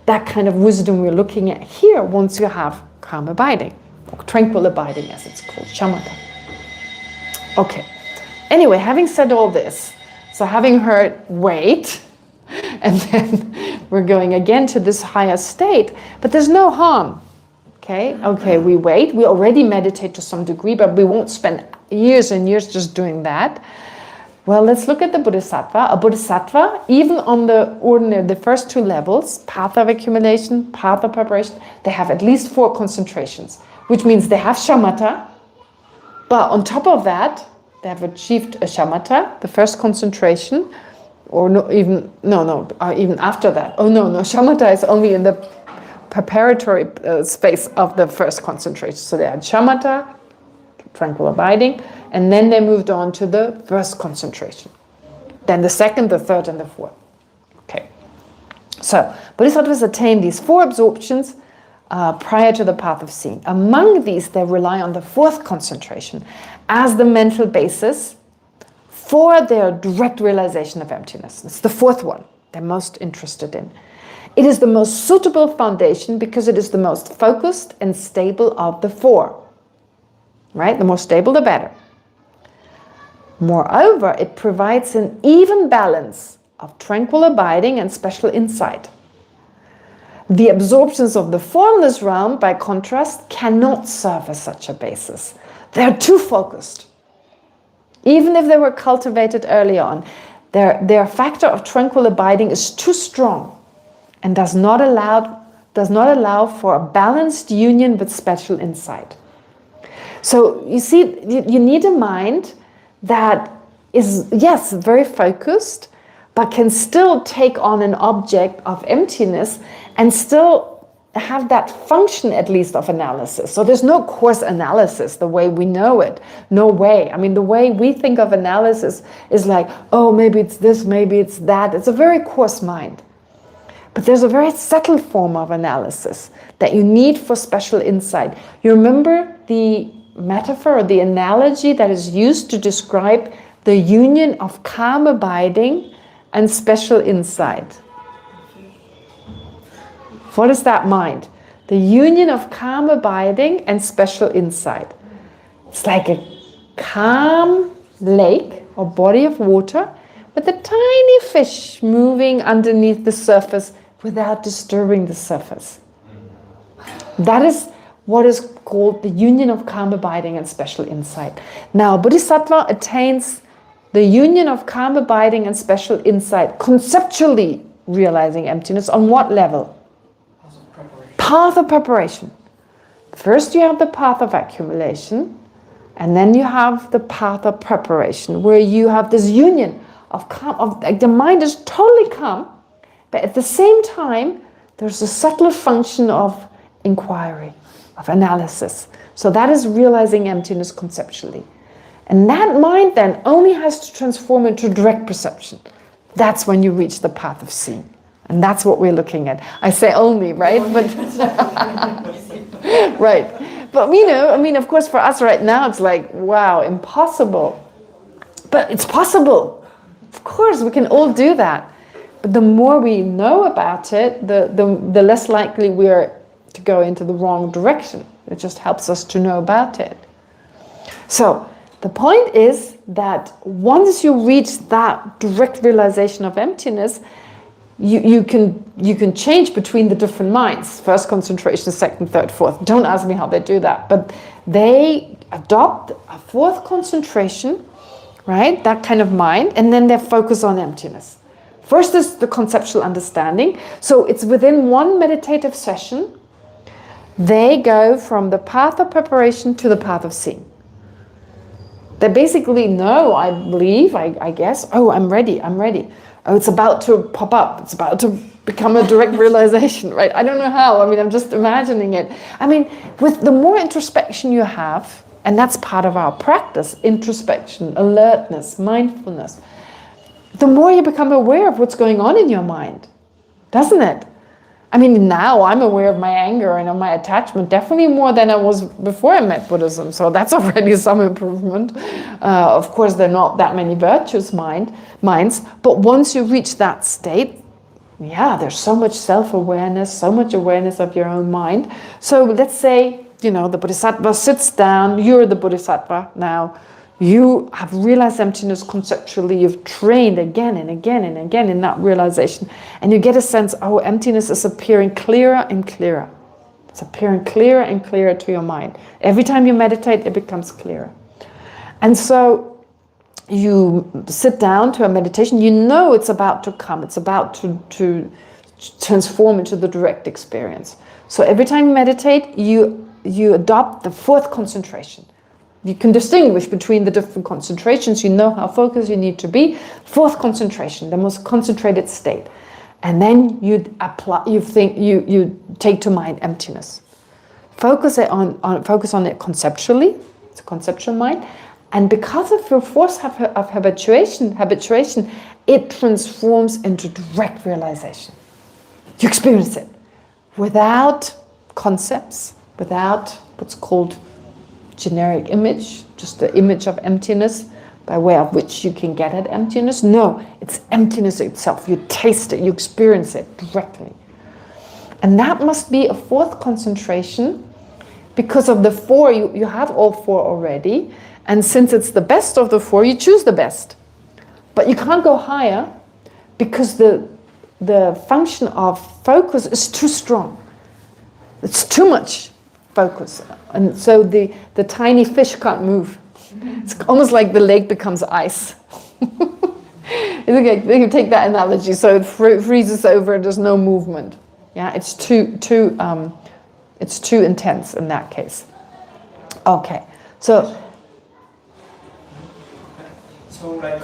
[SPEAKER 1] that kind of wisdom we're looking at here once you have calm abiding, or tranquil abiding, as it's called, shamatha. Okay. Anyway, having said all this, so having heard wait, and then we're going again to this higher state, but there's no harm. Okay, we wait. We already meditate to some degree, but we won't spend years and years just doing that. Well, let's look at the bodhisattva. A bodhisattva, even on the ordinary, the first two levels, path of accumulation, path of preparation, they have at least 4 concentrations, which means they have shamatha, but on top of that, they have achieved a shamatha, the first concentration, or even after that. Oh no, shamatha is only in the preparatory space of the first concentration. So they had shamatha, tranquil abiding, and then they moved on to the first concentration. Then the second, the third, and the fourth. Okay. So bodhisattvas attain these 4 absorptions prior to the path of seeing. Among these, they rely on the 4th concentration as the mental basis for their direct realization of emptiness. It's the 4th one they're most interested in. It is the most suitable foundation because it is the most focused and stable of the 4. Right? The more stable, the better. Moreover, it provides an even balance of tranquil abiding and special insight. The absorptions of the formless realm, by contrast, cannot serve as such a basis. They are too focused. Even if they were cultivated early on, their factor of tranquil abiding is too strong and does not allow for a balanced union with special insight. So you see, you need a mind that is, yes, very focused, but can still take on an object of emptiness and still have that function, at least, of analysis. So there's no coarse analysis the way we know it. No way. I mean, the way we think of analysis is like, oh, maybe it's this, maybe it's that. It's a very coarse mind. But there's a very subtle form of analysis that you need for special insight. You remember the metaphor or the analogy that is used to describe the union of calm abiding and special insight? What is that mind? The union of calm abiding and special insight. It's like a calm lake or body of water with a tiny fish moving underneath the surface without disturbing the surface. That is what is called the union of calm abiding and special insight. Now, bodhisattva attains the union of calm abiding and special insight, conceptually realizing emptiness. On what level? Path of preparation. First you have the path of accumulation, and then you have the path of preparation, where you have this union of calm, like the mind is totally calm, but at the same time there's a subtle function of inquiry, of analysis. So that is realizing emptiness conceptually. And that mind then only has to transform into direct perception. That's when you reach the path of seeing. And that's what we're looking at. I say only, right? But right. But you know, I mean, of course, for us right now, it's like, wow, impossible. But it's possible. Of course, we can all do that. But the more we know about it, the less likely we are to go into the wrong direction. It just helps us to know about it. So the point is that once you reach that direct realization of emptiness, you can change between the different minds. First concentration, second, third, fourth. Don't ask me how they do that. But they adopt a 4th concentration, right? That kind of mind. And then they focus on emptiness. First is the conceptual understanding. So it's within one meditative session, they go from the path of preparation to the path of seeing. They basically know, I believe, I guess, oh, I'm ready. Oh, it's about to pop up. It's about to become a direct realization, right? I don't know how. I mean, I'm just imagining it. I mean, with the more introspection you have, and that's part of our practice, introspection, alertness, mindfulness, the more you become aware of what's going on in your mind, doesn't it? I mean, now I'm aware of my anger and of my attachment, definitely more than I was before I met Buddhism. So that's already some improvement. Of course, there are not that many virtuous minds, but once you reach that state, yeah, there's so much self-awareness, so much awareness of your own mind. So let's say, you know, the Bodhisattva sits down, you're the Bodhisattva now, You have realized emptiness conceptually. You've trained again and again and again in that realization. And you get a sense, oh, emptiness is appearing clearer and clearer. It's appearing clearer and clearer to your mind. Every time you meditate, it becomes clearer. And so you sit down to a meditation, you know it's about to come. It's about to transform into the direct experience. So every time you meditate, you adopt the fourth concentration. You can distinguish between the different concentrations. You know how focused you need to be. Fourth concentration, the most concentrated state. And then you apply. You take to mind emptiness. Focus on it conceptually. It's a conceptual mind. And because of your force of habituation, it transforms into direct realization. You experience it without concepts, without what's called generic image, just the image of emptiness by way of which you can get at emptiness. No, it's emptiness itself. You taste it, you experience it directly. And that must be a fourth concentration because of the four, you have all four already. And since it's the best of the four, you choose the best. But you can't go higher because the function of focus is too strong. It's too much focus. And so the tiny fish can't move. It's almost like the lake becomes ice. Okay, you take that analogy. So it freezes over, there's no movement. Yeah, it's too intense in that case. Okay, so
[SPEAKER 3] like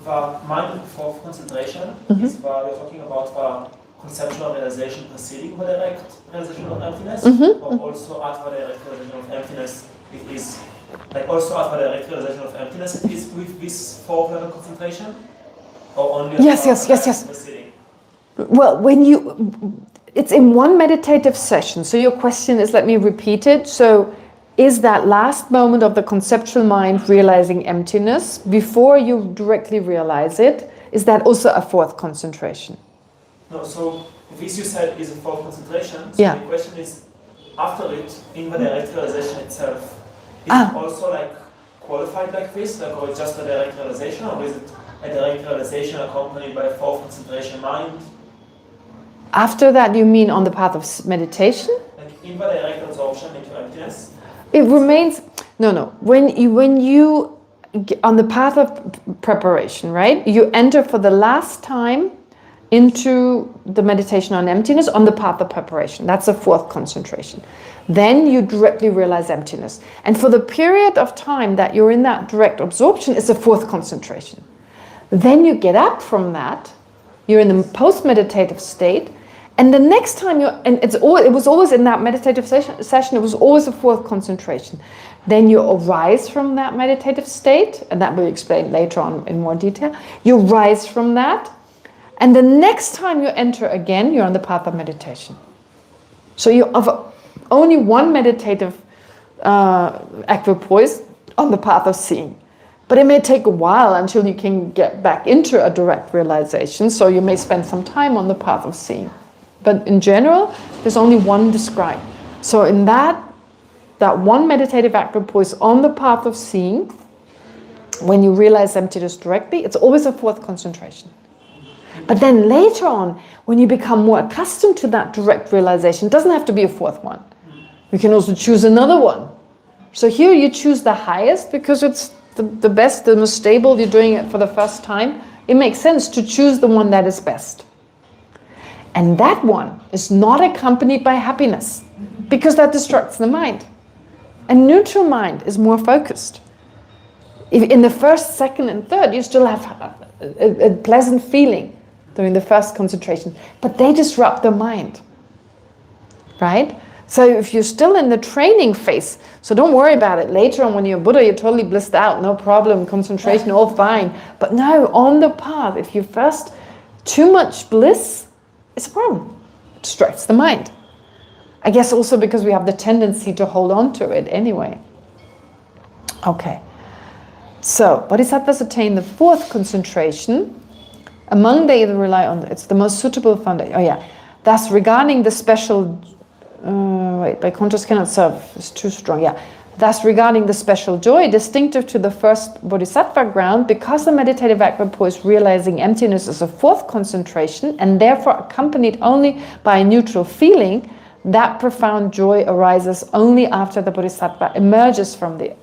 [SPEAKER 3] the mind for concentration is you're talking about the conceptual realization preceding the direct realization of emptiness, or also after the direct realization of emptiness it is, like also after the direct realization of emptiness it is with this fourth-level concentration, or only
[SPEAKER 1] yes.
[SPEAKER 3] preceding?
[SPEAKER 1] Well, it's in one meditative session. So your question is, let me repeat it. So is that last moment of the conceptual mind realizing emptiness before you directly realize it, is that also a fourth concentration?
[SPEAKER 3] No, so this you said is a fourth concentration. So the question is, after it, in the direct realization itself, is it also like qualified like this, like, or it's just a direct realization, or is it a direct realization accompanied by a fourth concentration mind?
[SPEAKER 1] After that, you mean on the path of meditation?
[SPEAKER 3] Like in the direct absorption into emptiness?
[SPEAKER 1] It remains, no. When you on the path of preparation, right? You enter for the last time into the meditation on emptiness on the path of preparation. That's a fourth concentration. Then you directly realize emptiness. And for the period of time that you're in that direct absorption is a fourth concentration. Then you get up from that, you're in the post-meditative state, and the next time it was always in that meditative session, it was always a fourth concentration. Then you arise from that meditative state, and that will be explained later on in more detail. You rise from that, and the next time you enter again, you're on the path of meditation. So you have only one meditative equipoise on the path of seeing. But it may take a while until you can get back into a direct realization, so you may spend some time on the path of seeing. But in general, there's only one described. So in that one meditative equipoise on the path of seeing, when you realize emptiness directly, it's always a fourth concentration. But then later on, when you become more accustomed to that direct realization, it doesn't have to be a fourth one. You can also choose another one. So here you choose the highest because it's the best, the most stable, you're doing it for the first time. It makes sense to choose the one that is best. And that one is not accompanied by happiness because that distracts the mind. A neutral mind is more focused. If in the first, second, and third, you still have a pleasant feeling during the first concentration, but they disrupt the mind, right? So if you're still in the training phase, so don't worry about it. Later on when you're Buddha, you're totally blissed out, no problem, concentration, all fine. But no, on the path, if you first too much bliss, it's a problem. It distracts the mind. I guess also because we have the tendency to hold on to it anyway. Okay. So, bodhisattvas attain the fourth concentration. Among they rely on, it's the most suitable foundation. Oh yeah. Thus, regarding the special, by contrast cannot serve, it's too strong, yeah. Thus, regarding the special joy distinctive to the first bodhisattva ground, because the meditative equipoise realizing emptiness is a fourth concentration and therefore accompanied only by a neutral feeling, that profound joy arises only after the bodhisattva emerges from the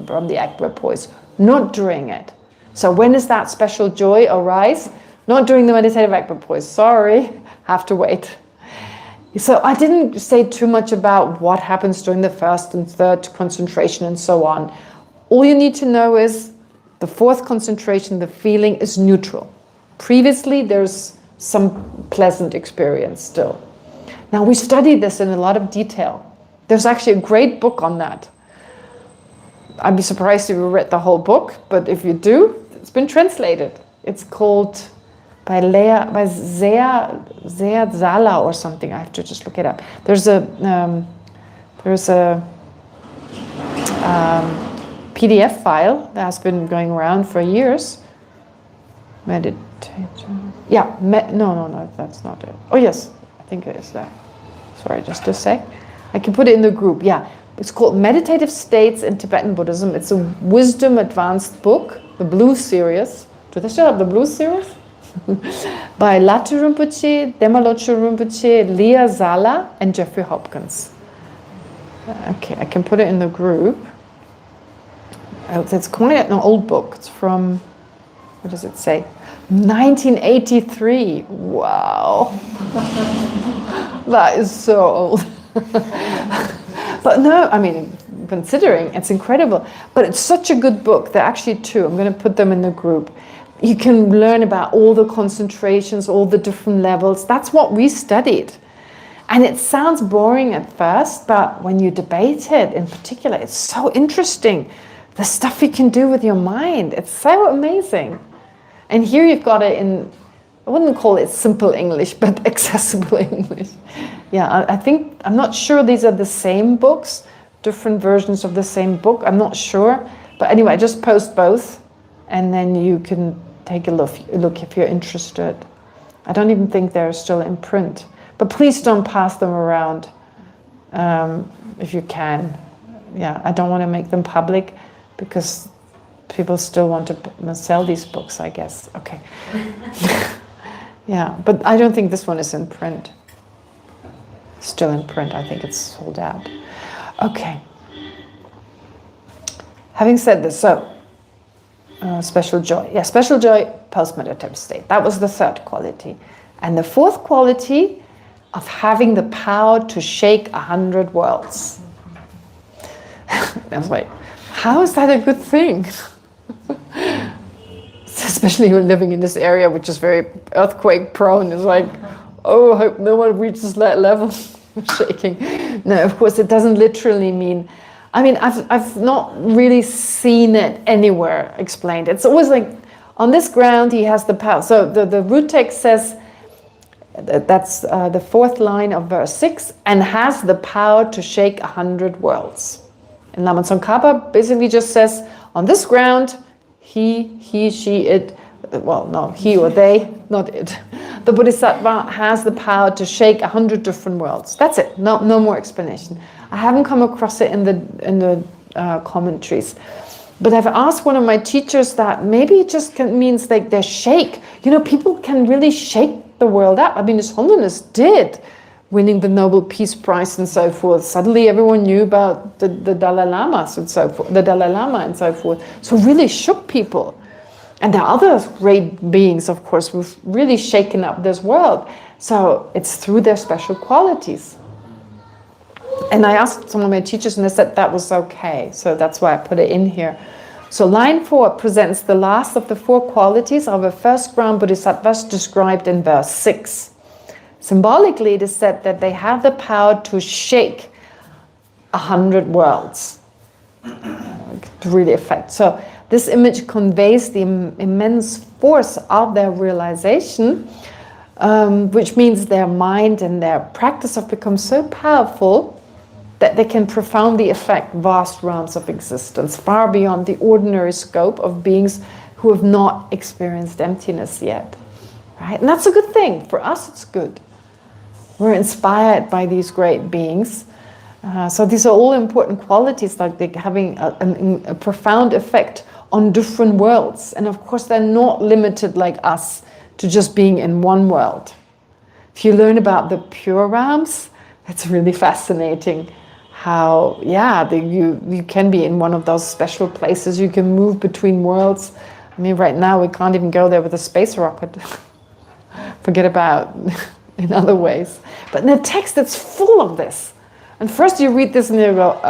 [SPEAKER 1] equipoise, not during it. So when does that special joy arise? Not during the meditative equipoise. Sorry, have to wait. So I didn't say too much about what happens during the first and third concentration and so on. All you need to know is the fourth concentration, the feeling is neutral. Previously, there's some pleasant experience still. Now, we studied this in a lot of detail. There's actually a great book on that. I'd be surprised if you read the whole book, but if you do, it's been translated. It's called by Zea Zala or something. I have to just look it up. There's a PDF file that has been going around for years. Meditation. Yeah, no, that's not it. Oh yes, I think it is that. Sorry, just a sec. I can put it in the group. Yeah, it's called Meditative States in Tibetan Buddhism. It's a wisdom advanced book, the Blue Series. Do they still have the Blue Series? By Latu Rinpoche, Demalocho Rinpoche, Leah Zala, and Jeffrey Hopkins. Okay, I can put it in the group. It's quite an old book. It's from, what does it say? 1983. Wow. That is so old. But no, I mean, considering, it's incredible. But it's such a good book. There are actually two. I'm going to put them in the group. You can learn about all the concentrations, all the different levels. That's what we studied. And it sounds boring at first, but when you debate it in particular, it's so interesting. The stuff you can do with your mind. It's so amazing. And here you've got it in, I wouldn't call it simple English, but accessible English. Yeah, I think, I'm not sure these are the same books, different versions of the same book. I'm not sure. But anyway, I just post both. And then you can take a look if you're interested. I don't even think they're still in print. But please don't pass them around if you can. Yeah, I don't want to make them public because people still want to sell these books, I guess. Okay. Yeah, but I don't think this one is in print. Still in print. I think it's sold out. Okay. Having said this, so special joy. Yeah, special joy, post-meditative state. That was the third quality. And the fourth quality of having the power to shake 100 worlds. I was like, how is that a good thing? Especially when living in this area, which is very earthquake prone. It's like, oh, I hope no one reaches that level of shaking. No, of course, it doesn't literally mean, I mean, I've not really seen it anywhere explained. It's always like, on this ground, he has the power. So the root text says, that's the fourth line of verse 6, and has the power to shake 100 worlds. And Lama Tsongkhapa basically just says, on this ground, he, she, it, well, no, he or they, not it. The Bodhisattva has the power to shake 100 different worlds. That's it, no more explanation. I haven't come across it in the commentaries. But I've asked one of my teachers that maybe it just means like they shake. You know, people can really shake the world up. I mean, His Holiness did, winning the Nobel Peace Prize and so forth. Suddenly everyone knew about the Dalai Lamas and so forth, the Dalai Lama and so forth. So really shook people. And there are other great beings, of course, who've really shaken up this world. So it's through their special qualities. And I asked some of my teachers and they said that was okay. So that's why I put it in here. So line 4 presents the last of the 4 qualities of a first ground bodhisattvas described in verse 6. Symbolically, it is said that they have the power to shake 100 worlds. To really affect. So this image conveys the immense force of their realization, which means their mind and their practice have become so powerful that they can profoundly affect vast realms of existence, far beyond the ordinary scope of beings who have not experienced emptiness yet. Right? And that's a good thing. For us, it's good. We're inspired by these great beings. So these are all important qualities, like they're having a profound effect on different worlds. And of course, they're not limited like us to just being in one world. If you learn about the pure realms, it's really fascinating how, you can be in one of those special places. You can move between worlds. I mean, right now, we can't even go there with a space rocket. Forget about in other ways. But in the text, it's full of this. And first you read this and you go,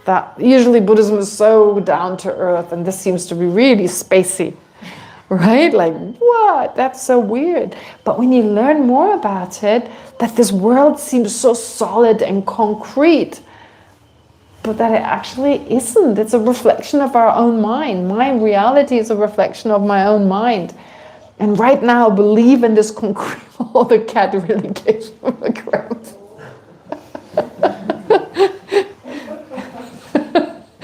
[SPEAKER 1] that usually Buddhism is so down to earth and this seems to be really spacey, right? Like, what? That's so weird. But when you learn more about it, that this world seems so solid and concrete, but that it actually isn't. It's a reflection of our own mind. My reality is a reflection of my own mind. And right now, believe in this concrete. Oh, the cat really gave him a cramp.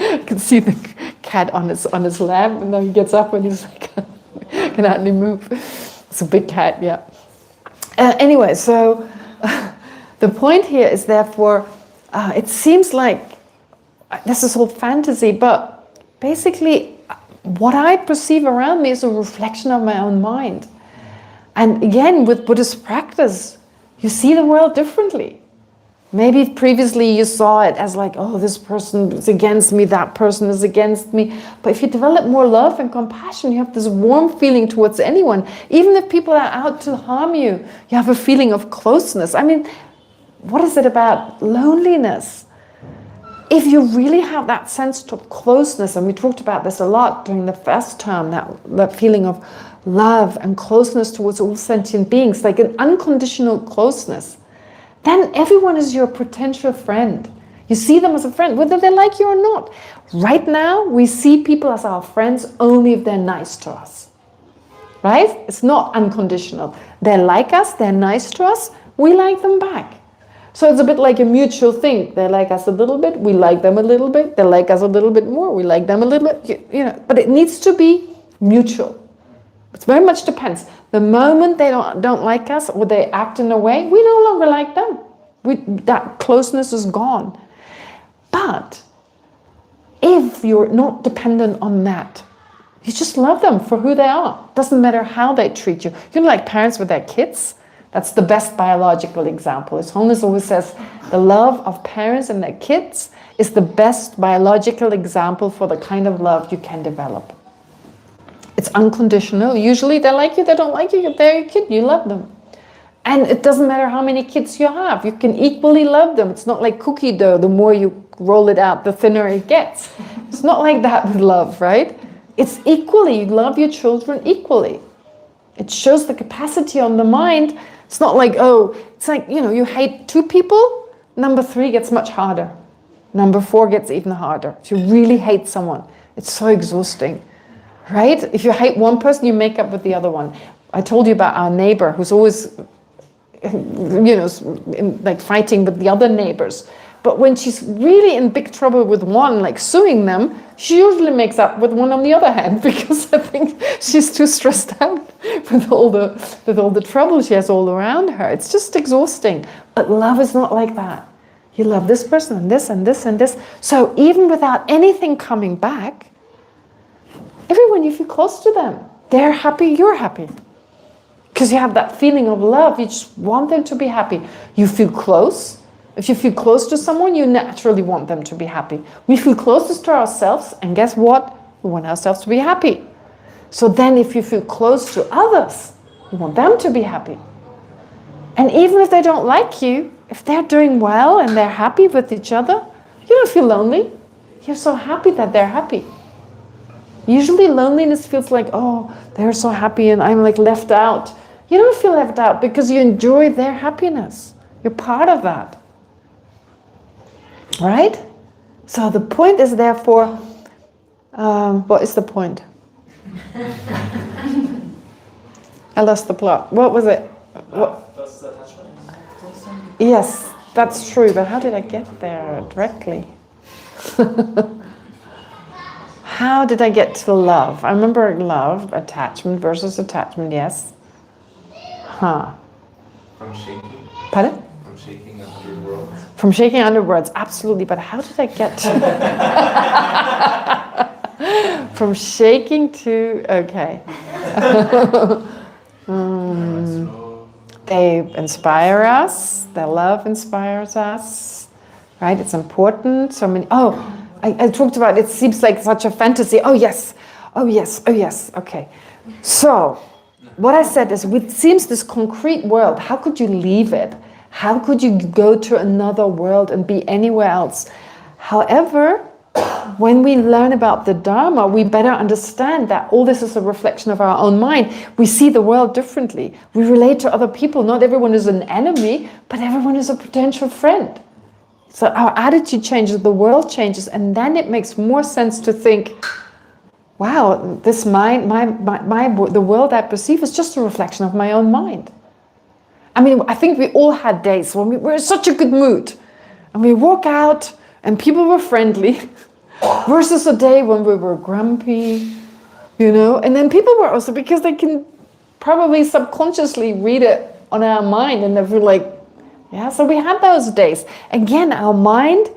[SPEAKER 1] You can see the cat on his lap, and then he gets up and he's like, can hardly move. It's a big cat, yeah. Anyway, so the point here is therefore, it seems like this is all fantasy, but basically what I perceive around me is a reflection of my own mind. And again, with Buddhist practice, you see the world differently. Maybe previously you saw it as like, oh, this person is against me, that person is against me. But if you develop more love and compassion, you have this warm feeling towards anyone. Even if people are out to harm you, you have a feeling of closeness. I mean, what is it about loneliness? If you really have that sense of closeness, and we talked about this a lot during the first term, that feeling of love and closeness towards all sentient beings, like an unconditional closeness, then everyone is your potential friend. You see them as a friend, whether they like you or not. Right now, we see people as our friends only if they're nice to us. Right? It's not unconditional. They like us, they're nice to us, we like them back. So it's a bit like a mutual thing. They like us a little bit, we like them a little bit. They like us a little bit more, we like them a little bit. You know, but it needs to be mutual. It very much depends. The moment they don't like us or they act in a way, we no longer like them. That closeness is gone. But if you're not dependent on that, you just love them for who they are. Doesn't matter how they treat you. You know, like parents with their kids. That's the best biological example. His Holiness always says the love of parents and their kids is the best biological example for the kind of love you can develop. It's unconditional. Usually they like you, they don't like you, they're your kid, you love them. And it doesn't matter how many kids you have, you can equally love them. It's not like cookie dough, the more you roll it out, the thinner it gets. It's not like that with love, right? It's equally, you love your children equally. It shows the capacity on the mind. It's not like, oh, it's like, you know, you hate 2 people, number 3 gets much harder. Number 4 gets even harder. If you really hate someone, it's so exhausting, right? If you hate one person, you make up with the other one. I told you about our neighbor who's always, you know, like fighting with the other neighbors. But when she's really in big trouble with one, like suing them, she usually makes up with one on the other hand because I think she's too stressed out with all the trouble she has all around her. It's just exhausting. But love is not like that. You love this person and this and this and this. So even without anything coming back, everyone, you feel close to them. They're happy, you're happy. Because you have that feeling of love. You just want them to be happy. You feel close. If you feel close to someone, you naturally want them to be happy. We feel closest to ourselves, and guess what? We want ourselves to be happy. So then if you feel close to others, you want them to be happy. And even if they don't like you, if they're doing well and they're happy with each other, you don't feel lonely. You're so happy that they're happy. Usually loneliness feels like, oh, they're so happy and I'm like left out. You don't feel left out because you enjoy their happiness. You're part of that. Right? So the point is therefore, what is the point? I lost the plot. What was it? What? Yes, that's true, but how did I get there directly? How did I get to love? I remember love, attachment versus attachment, yes. Huh.
[SPEAKER 4] From shaking.
[SPEAKER 1] Pardon?
[SPEAKER 4] From shaking 100 worlds?
[SPEAKER 1] From shaking 100 worlds, absolutely. But how did I get to from shaking to, okay. They inspire us, their love inspires us, right? It's important. So many, I talked about, it seems like such a fantasy. Oh yes, oh yes, oh yes, okay. So, what I said is, it seems this concrete world, how could you leave it? How could you go to another world and be anywhere else? However, when we learn about the Dharma, we better understand that all this is a reflection of our own mind. We see the world differently. We relate to other people. Not everyone is an enemy, but everyone is a potential friend. So our attitude changes, the world changes, and then it makes more sense to think, wow, this mind, the world I perceive is just a reflection of my own mind. I mean, I think we all had days when we were in such a good mood, and we walk out and people were friendly, versus a day when we were grumpy, you know, and then people were also, because they can probably subconsciously read it on our mind, and they feel like, yeah, so we had those days. Again, our mind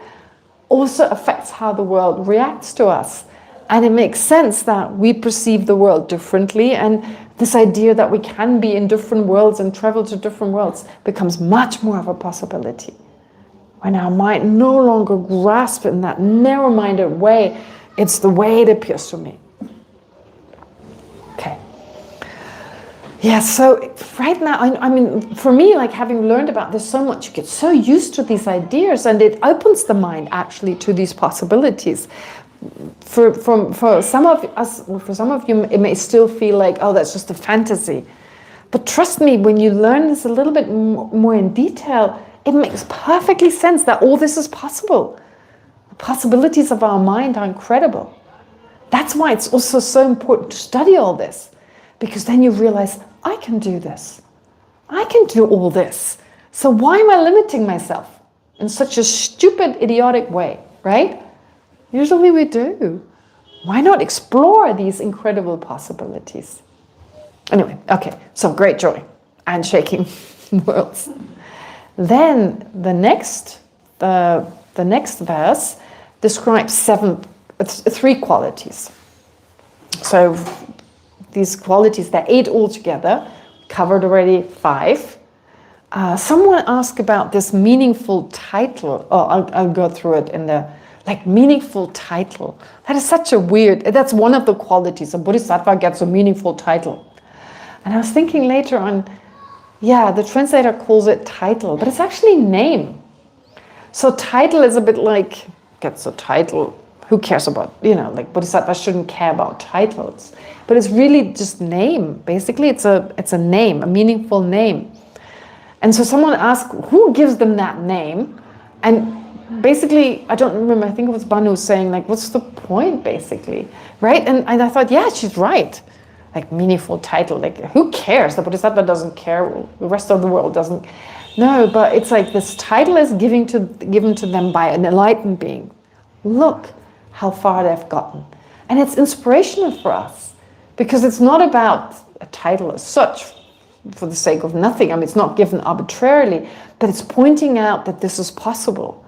[SPEAKER 1] also affects how the world reacts to us. And it makes sense that we perceive the world differently, and this idea that we can be in different worlds and travel to different worlds becomes much more of a possibility. When our mind no longer grasps it in that narrow-minded way, it's the way it appears to me. Okay. Yeah, so right now, I mean, for me, like having learned about this so much, you get so used to these ideas, and it opens the mind actually to these possibilities. For some of us, for some of you, it may still feel like, oh, that's just a fantasy. But trust me, when you learn this a little bit more in detail, it makes perfectly sense that all this is possible. The possibilities of our mind are incredible. That's why it's also so important to study all this, because then you realize, I can do this. I can do all this. So why am I limiting myself in such a stupid, idiotic way, right? Usually we do. Why not explore these incredible possibilities? Anyway, okay, so great joy and shaking worlds. Then the next verse describes three qualities. So these qualities, there are 8 altogether, covered already 5. Someone asked about this meaningful title. Oh, I'll go through it in the, like, meaningful title. That is such a weird, that's one of the qualities. A bodhisattva gets a meaningful title. And I was thinking later on, yeah, the translator calls it title, but it's actually name. So title is a bit like, gets a title, who cares about, you know, like bodhisattva shouldn't care about titles. But it's really just name. Basically, it's a name, a meaningful name. And so someone asked, who gives them that name? And basically, I don't remember, I think it was Banu saying, like, what's the point, basically, right? And I thought, yeah, she's right. Like, meaningful title, like, who cares? The bodhisattva doesn't care, the rest of the world doesn't. No, but it's like this title is given to them by an enlightened being. Look how far they've gotten. And it's inspirational for us, because it's not about a title as such, for the sake of nothing. I mean, it's not given arbitrarily, but it's pointing out that this is possible,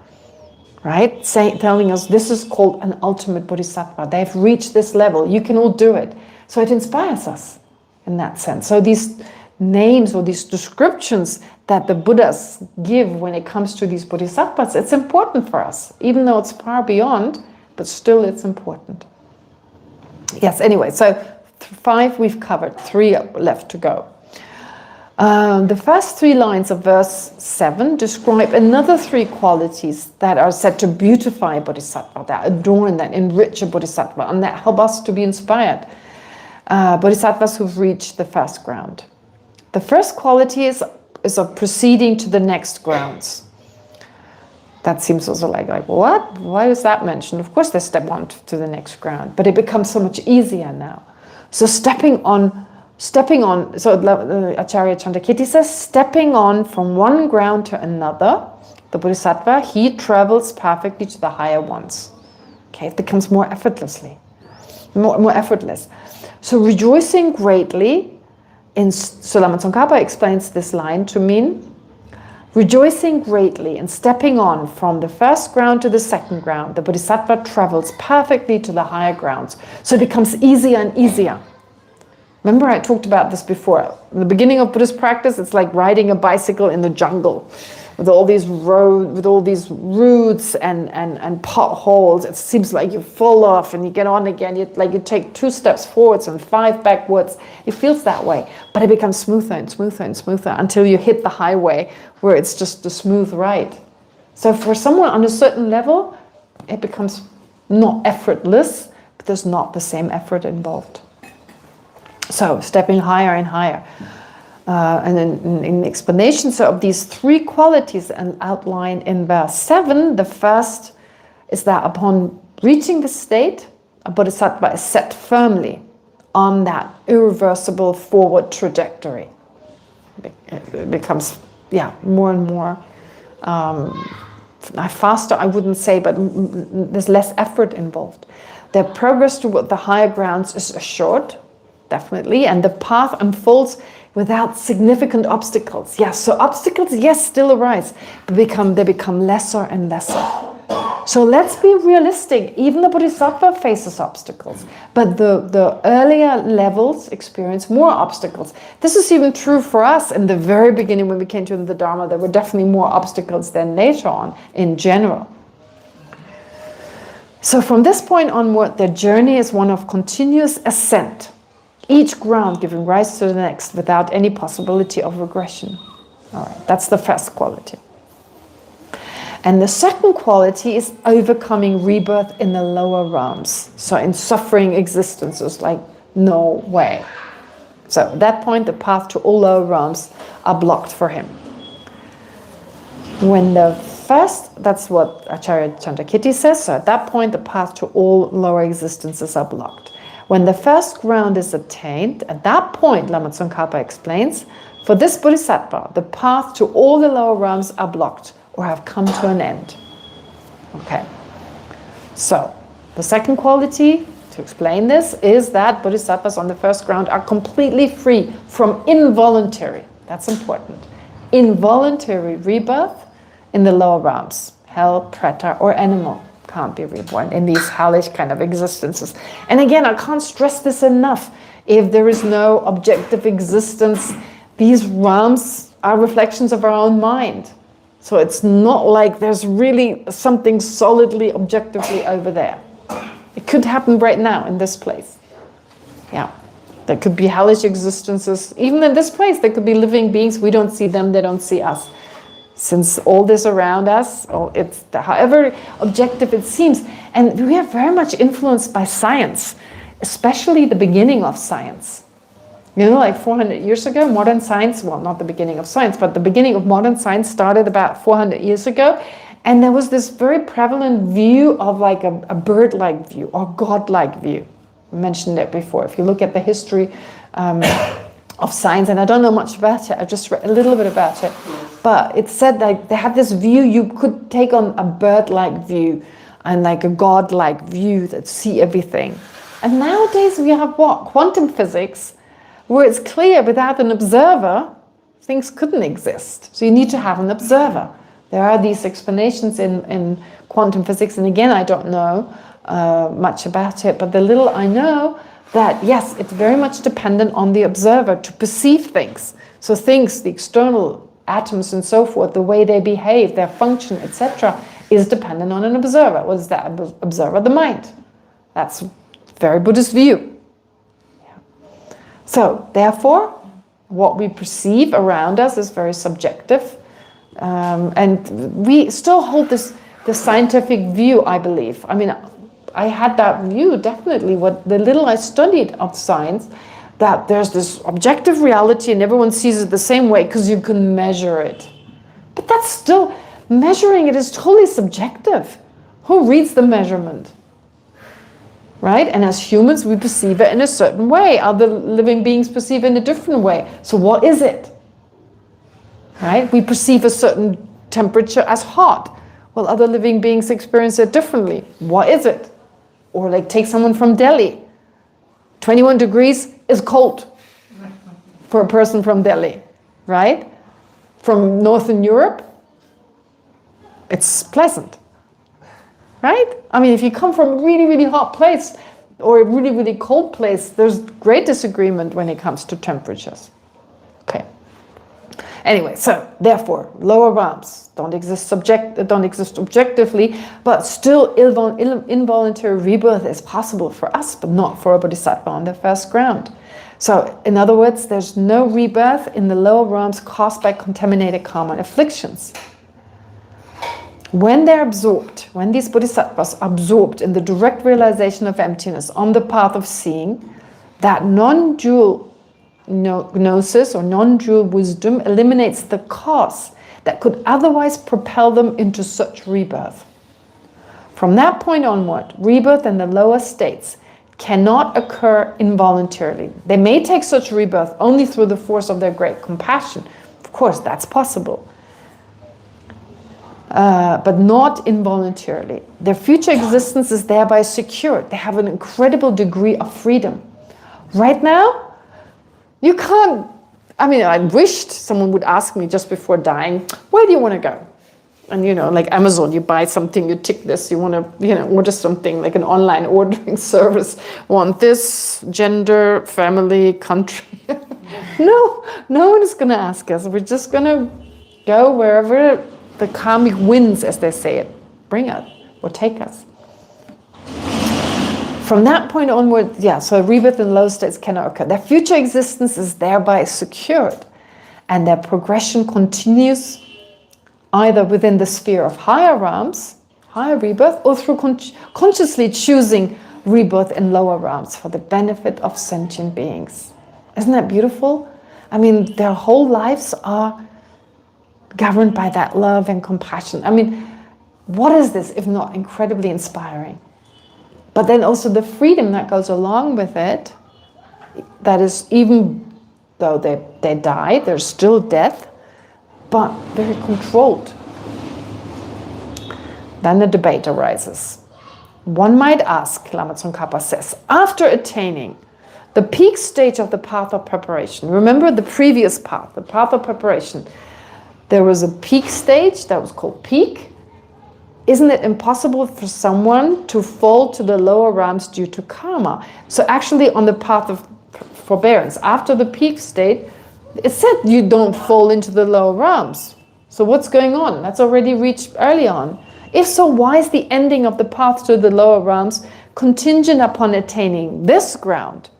[SPEAKER 1] right? Telling us this is called an ultimate bodhisattva. They've reached this level. You can all do it. So it inspires us in that sense. So these names or these descriptions that the Buddhas give when it comes to these bodhisattvas, it's important for us, even though it's far beyond, but still it's important. Yes, anyway, so 5 we've covered, 3 left to go. The first 3 lines of verse 7 describe another 3 qualities that are said to beautify a bodhisattva, that adorn, that enrich a bodhisattva, and that help us to be inspired. Bodhisattvas who've reached the first ground. The first quality is of proceeding to the next grounds. That seems also like what? Why is that mentioned? Of course they step on to the next ground, but it becomes so much easier now. So stepping on, so Acharya Chandrakirti says, stepping on from one ground to another, the bodhisattva, he travels perfectly to the higher ones. Okay, it becomes more effortless. So rejoicing greatly, so Lama Tsongkhapa explains this line to mean Rejoicing greatly and stepping on from the first ground to the second ground, the Bodhisattva travels perfectly to the higher grounds. So it becomes easier and easier. Remember I talked about this before. In the beginning of Buddhist practice, it's like riding a bicycle in the jungle with all these roads, with all these roots and potholes. It seems like you fall off and you get on again. You take 2 steps forwards and 5 backwards. It feels that way. But it becomes smoother and smoother and smoother until you hit the highway where it's just a smooth ride. So for someone on a certain level, it becomes not effortless, but there's not the same effort involved. So stepping higher and higher. And in explanations of these 3 qualities and outlined in verse 7, the first is that upon reaching the state, a bodhisattva is set firmly on that irreversible forward trajectory. It becomes, more and more faster, I wouldn't say, but there's less effort involved. Their progress toward the higher grounds is assured, definitely, and the path unfolds without significant obstacles. Yes, so obstacles, yes, still arise, but they become lesser and lesser. So let's be realistic. Even the Bodhisattva faces obstacles, but the earlier levels experience more obstacles. This is even true for us in the very beginning when we came to the Dharma. There were definitely more obstacles than later on in general. So from this point onward, their journey is one of continuous ascent, each ground giving rise to the next without any possibility of regression. All right, that's the first quality. And the second quality is overcoming rebirth in the lower realms. So in suffering existences, like no way. So at that point, the path to all lower realms are blocked for him. That's what Acharya Chandrakirti says. So at that point, the path to all lower existences are blocked. When the first ground is attained, at that point, Lama Tsongkhapa explains, for this bodhisattva, the path to all the lower realms are blocked or have come to an end. Okay. So, the second quality, to explain this, is that bodhisattvas on the first ground are completely free from involuntary, that's important, involuntary rebirth in the lower realms, hell, preta, or animal. Can't be reborn in these hellish kind of existences. And again, I can't stress this enough. If there is no objective existence, these realms are reflections of our own mind. So it's not like there's really something solidly, objectively over there. It could happen right now in this place. Yeah. There could be hellish existences. Even in this place, there could be living beings. We don't see them, they don't see us. Since all this around us, it's however objective it seems. And we are very much influenced by science, especially the beginning of science. You know, like 400 years ago, modern science, well, not the beginning of science, but the beginning of modern science started about 400 years ago. And there was this very prevalent view of like a bird-like view or God-like view. I mentioned it before. If you look at the history of science, and I don't know much about it, I just read a little bit about it, but it said that they had this view, you could take on a bird-like view and like a God-like view that see everything. And nowadays we have what? Quantum physics, where it's clear without an observer, things couldn't exist. So you need to have an observer. There are these explanations in quantum physics, and again, I don't know much about it, but the little I know, that yes, it's very much dependent on the observer to perceive things. So things, the external atoms and so forth, the way they behave, their function, etc., is dependent on an observer. What is that observer? The mind. That's a very Buddhist view. Yeah. So therefore, what we perceive around us is very subjective. And we still hold the scientific view, I believe. I mean, I had that view, definitely, what the little I studied of science, that there's this objective reality and everyone sees it the same way because you can measure it. But that's still, measuring it is totally subjective. Who reads the measurement? Right? And as humans, we perceive it in a certain way. Other living beings perceive it in a different way. So what is it? Right? We perceive a certain temperature as hot. Well, other living beings experience it differently. What is it? Or like take someone from Delhi. 21 degrees is cold for a person from Delhi, right? from Northern Europe, it's pleasant, right? I mean, if you come from a really, really hot place or a really, really cold place, there's great disagreement when it comes to temperatures. Okay. Anyway, so therefore, lower realms don't exist objectively, but still involuntary rebirth is possible for us, but not for a bodhisattva on the first ground. So, in other words, there's no rebirth in the lower realms caused by contaminated karma and afflictions. When they're absorbed, when these bodhisattvas are absorbed in the direct realization of emptiness on the path of seeing, that non-dual gnosis or non-dual wisdom eliminates the cause that could otherwise propel them into such rebirth. From that point onward, rebirth in the lower states cannot occur involuntarily. They may take such rebirth only through the force of their great compassion. Of course, that's possible. But not involuntarily. Their future existence is thereby secured. They have an incredible degree of freedom. Right now, you can't, I mean, I wished someone would ask me just before dying, where do you want to go? And like Amazon, you buy something, you tick this, you want to, order something, like an online ordering service. Want this, gender, family, country. No one is going to ask us. We're just going to go wherever the karmic winds, as they say it, bring us or take us. From that point onward, so rebirth in low states cannot occur. Their future existence is thereby secured, and their progression continues either within the sphere of higher realms, higher rebirth, or through consciously choosing rebirth in lower realms for the benefit of sentient beings. Isn't that beautiful? I mean, their whole lives are governed by that love and compassion. I mean, what is this if not incredibly inspiring? But then also the freedom that goes along with it, that is, even though they die, there's still death, but very controlled. Then the debate arises. One might ask, Lama Tsongkhapa says, after attaining the peak stage of the path of preparation, remember the previous path, the path of preparation, there was a peak stage that was called peak. Isn't it impossible for someone to fall to the lower realms due to karma? So actually on the path of forbearance, after the peak state, it said you don't fall into the lower realms. So what's going on? That's already reached early on. If so, why is the ending of the path to the lower realms contingent upon attaining this ground?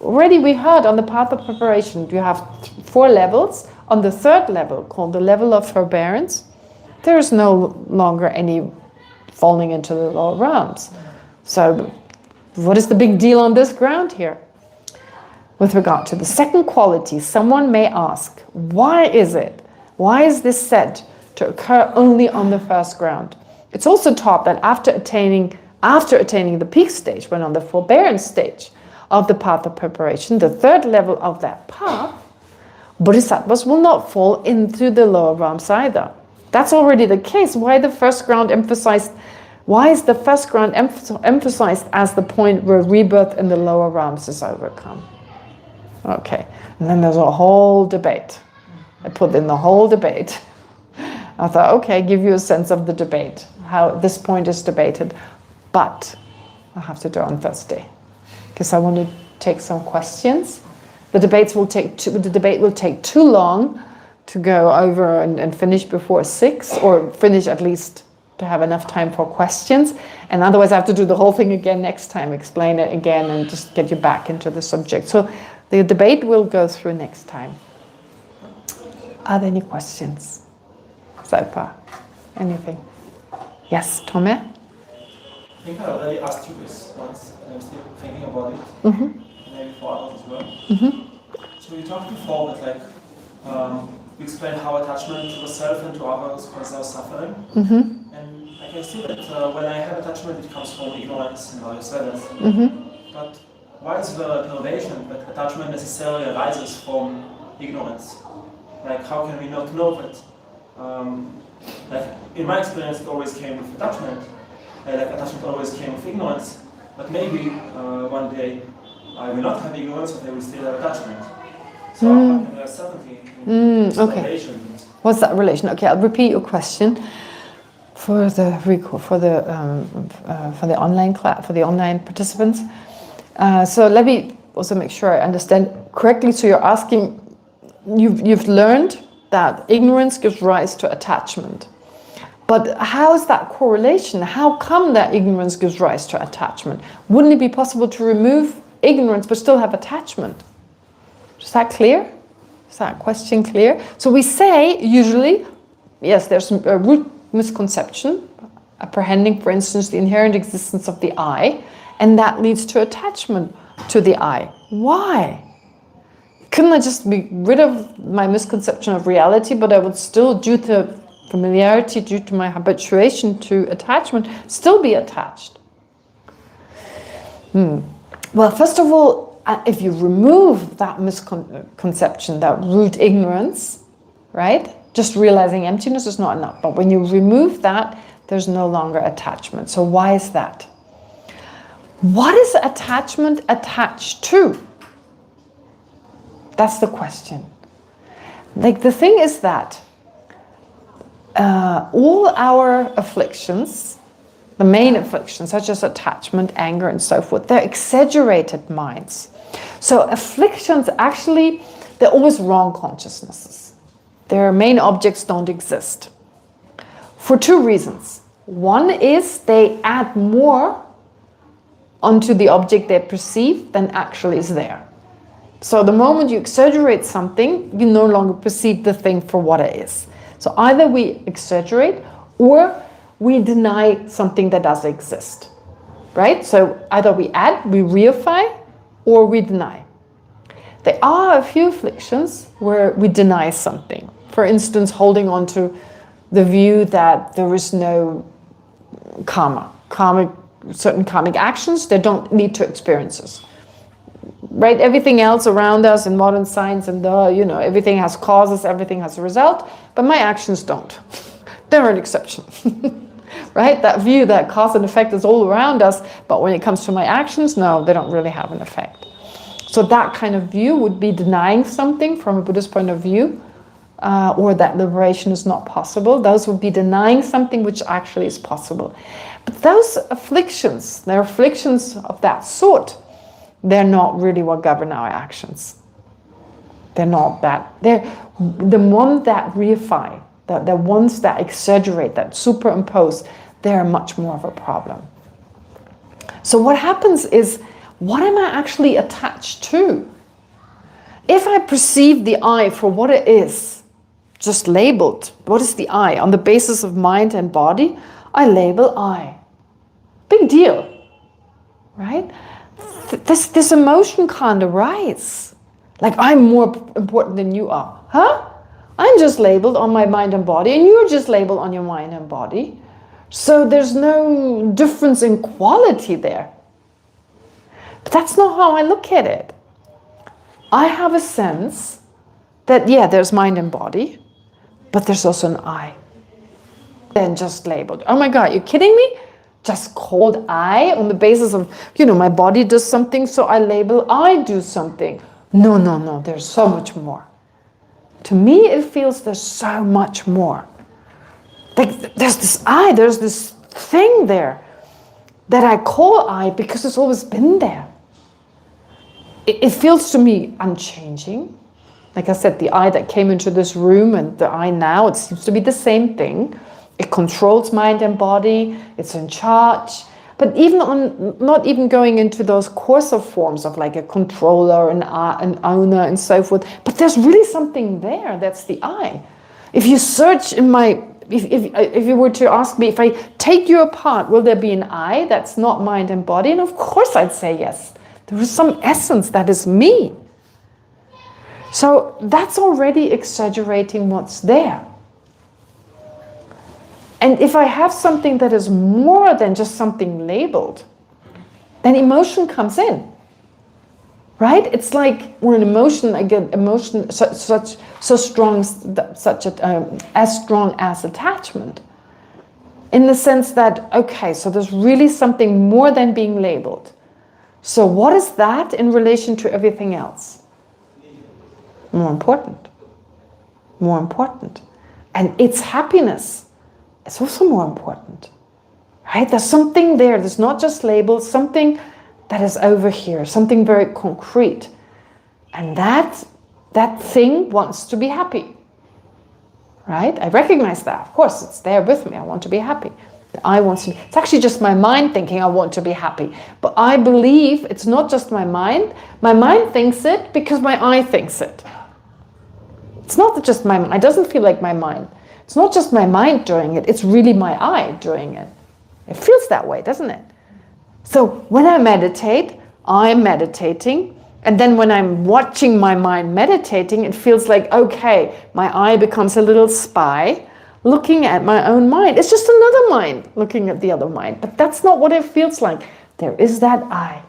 [SPEAKER 1] Already we heard on the path of preparation, you have 4 levels. On the 3rd level, called the level of forbearance, there is no longer any falling into the lower realms. So what is the big deal on this ground here? With regard to the second quality, someone may ask, why is this said to occur only on the first ground? It's also taught that after attaining the peak stage, when on the forbearance stage of the path of preparation, the 3rd level of that path, bodhisattvas will not fall into the lower realms either. That's already the case. Why is the first ground emphasized as the point where rebirth in the lower realms is overcome? Okay, and then there's a whole debate. I put in the whole debate. I thought, okay, give you a sense of the debate, how this point is debated, but I'll have to do it on Thursday because I want to take some questions. The debate will take too long to go over and finish before 6, or finish at least to have enough time for questions. And otherwise I have to do the whole thing again next time, explain it again and just get you back into the subject. So the debate will go through next time. Are there any questions so far? Anything? Yes, Tome?
[SPEAKER 3] I think I already asked you this once, and I'm still thinking about it. Maybe for others as well. So you talked before that you explained how attachment to yourself and to others causes our suffering. And I can see that when I have attachment, it comes from ignorance and various others. But why is the innovation that attachment necessarily arises from ignorance? Like, how can we not know that? In my experience, it always came with attachment. Attachment always came with ignorance. But maybe one day I will not have ignorance, but I will still have attachment. So how can there certainty in salvation?
[SPEAKER 1] What's that relation? Okay, I'll repeat your question for the online class, for the online participants. So let me also make sure I understand correctly. So you're asking, you've learned that ignorance gives rise to attachment. But how is that correlation? How come that ignorance gives rise to attachment? Wouldn't it be possible to remove ignorance but still have attachment? Is that clear? Is that question clear? So we say usually, yes, there's a root misconception, apprehending, for instance, the inherent existence of the I, and that leads to attachment to the I. Why? Couldn't I just be rid of my misconception of reality, but I would still, due to familiarity, due to my habituation to attachment, still be attached? Well, first of all, if you remove that misconception, that root ignorance, right? Just realizing emptiness is not enough. But when you remove that, there's no longer attachment. So why is that? What is attachment attached to? That's the question. Like, the thing is that all our afflictions, the main afflictions, such as attachment, anger, and so forth, they're exaggerated minds. So afflictions, actually, they're always wrong consciousnesses. Their main objects don't exist. For two reasons. One is they add more onto the object they perceive than actually is there. So the moment you exaggerate something, you no longer perceive the thing for what it is. So either we exaggerate or we deny something that does exist, right? So either we add, we reify, or we deny. There are a few afflictions where we deny something. For instance, holding on to the view that there is no karma. Certain karmic actions, they don't lead to experiences. Right? Everything else around us in modern science and everything has causes, everything has a result, but my actions don't. They're an exception. Right? That view that cause and effect is all around us, but when it comes to my actions, no, they don't really have an effect. So that kind of view would be denying something from a Buddhist point of view, or that liberation is not possible. Those would be denying something which actually is possible. But those afflictions, they're afflictions of that sort, they're not really what govern our actions. They're not that. They're the ones that reify, the ones that exaggerate, that superimpose, they're much more of a problem. So what happens is, what am I actually attached to? If I perceive the I for what it is, just labeled, what is the I? On the basis of mind and body, I label I. Big deal, right? This emotion can't arise. Like, I'm more important than you are. Huh? I'm just labeled on my mind and body, and you're just labeled on your mind and body. So there's no difference in quality there. But that's not how I look at it. I have a sense that, yeah, there's mind and body, but there's also an I. Then just labeled. Oh my God, you're kidding me? Just called I on the basis of, my body does something, so I label I do something. No, there's so much more. To me, it feels there's so much more. Like, there's this I, there's this thing there that I call I because it's always been there. It feels to me unchanging. Like I said, the I that came into this room and the I now, it seems to be the same thing. It controls mind and body, it's in charge. But even not even going into those coarser forms of like a controller, an owner and so forth, but there's really something there, that's the I. If you search in if you were to ask me, if I take you apart, will there be an I that's not mind and body? And of course I'd say yes. There is some essence that is me. So that's already exaggerating what's there. And if I have something that is more than just something labeled, then emotion comes in, right? It's like when an emotion, again, emotion so strong, as strong as attachment, in the sense that, okay, so there's really something more than being labeled. So what is that in relation to everything else? More important. More important. And its happiness is also more important. Right? There's something there. There's not just labels, something that is over here, something very concrete. And that thing wants to be happy. Right? I recognize that. Of course, it's there with me. I want to be happy. I want to. It's actually just my mind thinking I want to be happy. But I believe it's not just my mind. My mind thinks it because my eye thinks it. It's not just my mind. It doesn't feel like my mind. It's not just my mind doing it. It's really my eye doing it. It feels that way, doesn't it? So when I meditate, I'm meditating. And then when I'm watching my mind meditating, it feels like, okay, my eye becomes a little spy looking at my own mind. It's just another mind looking at the other mind. But that's not what it feels like. There is that I.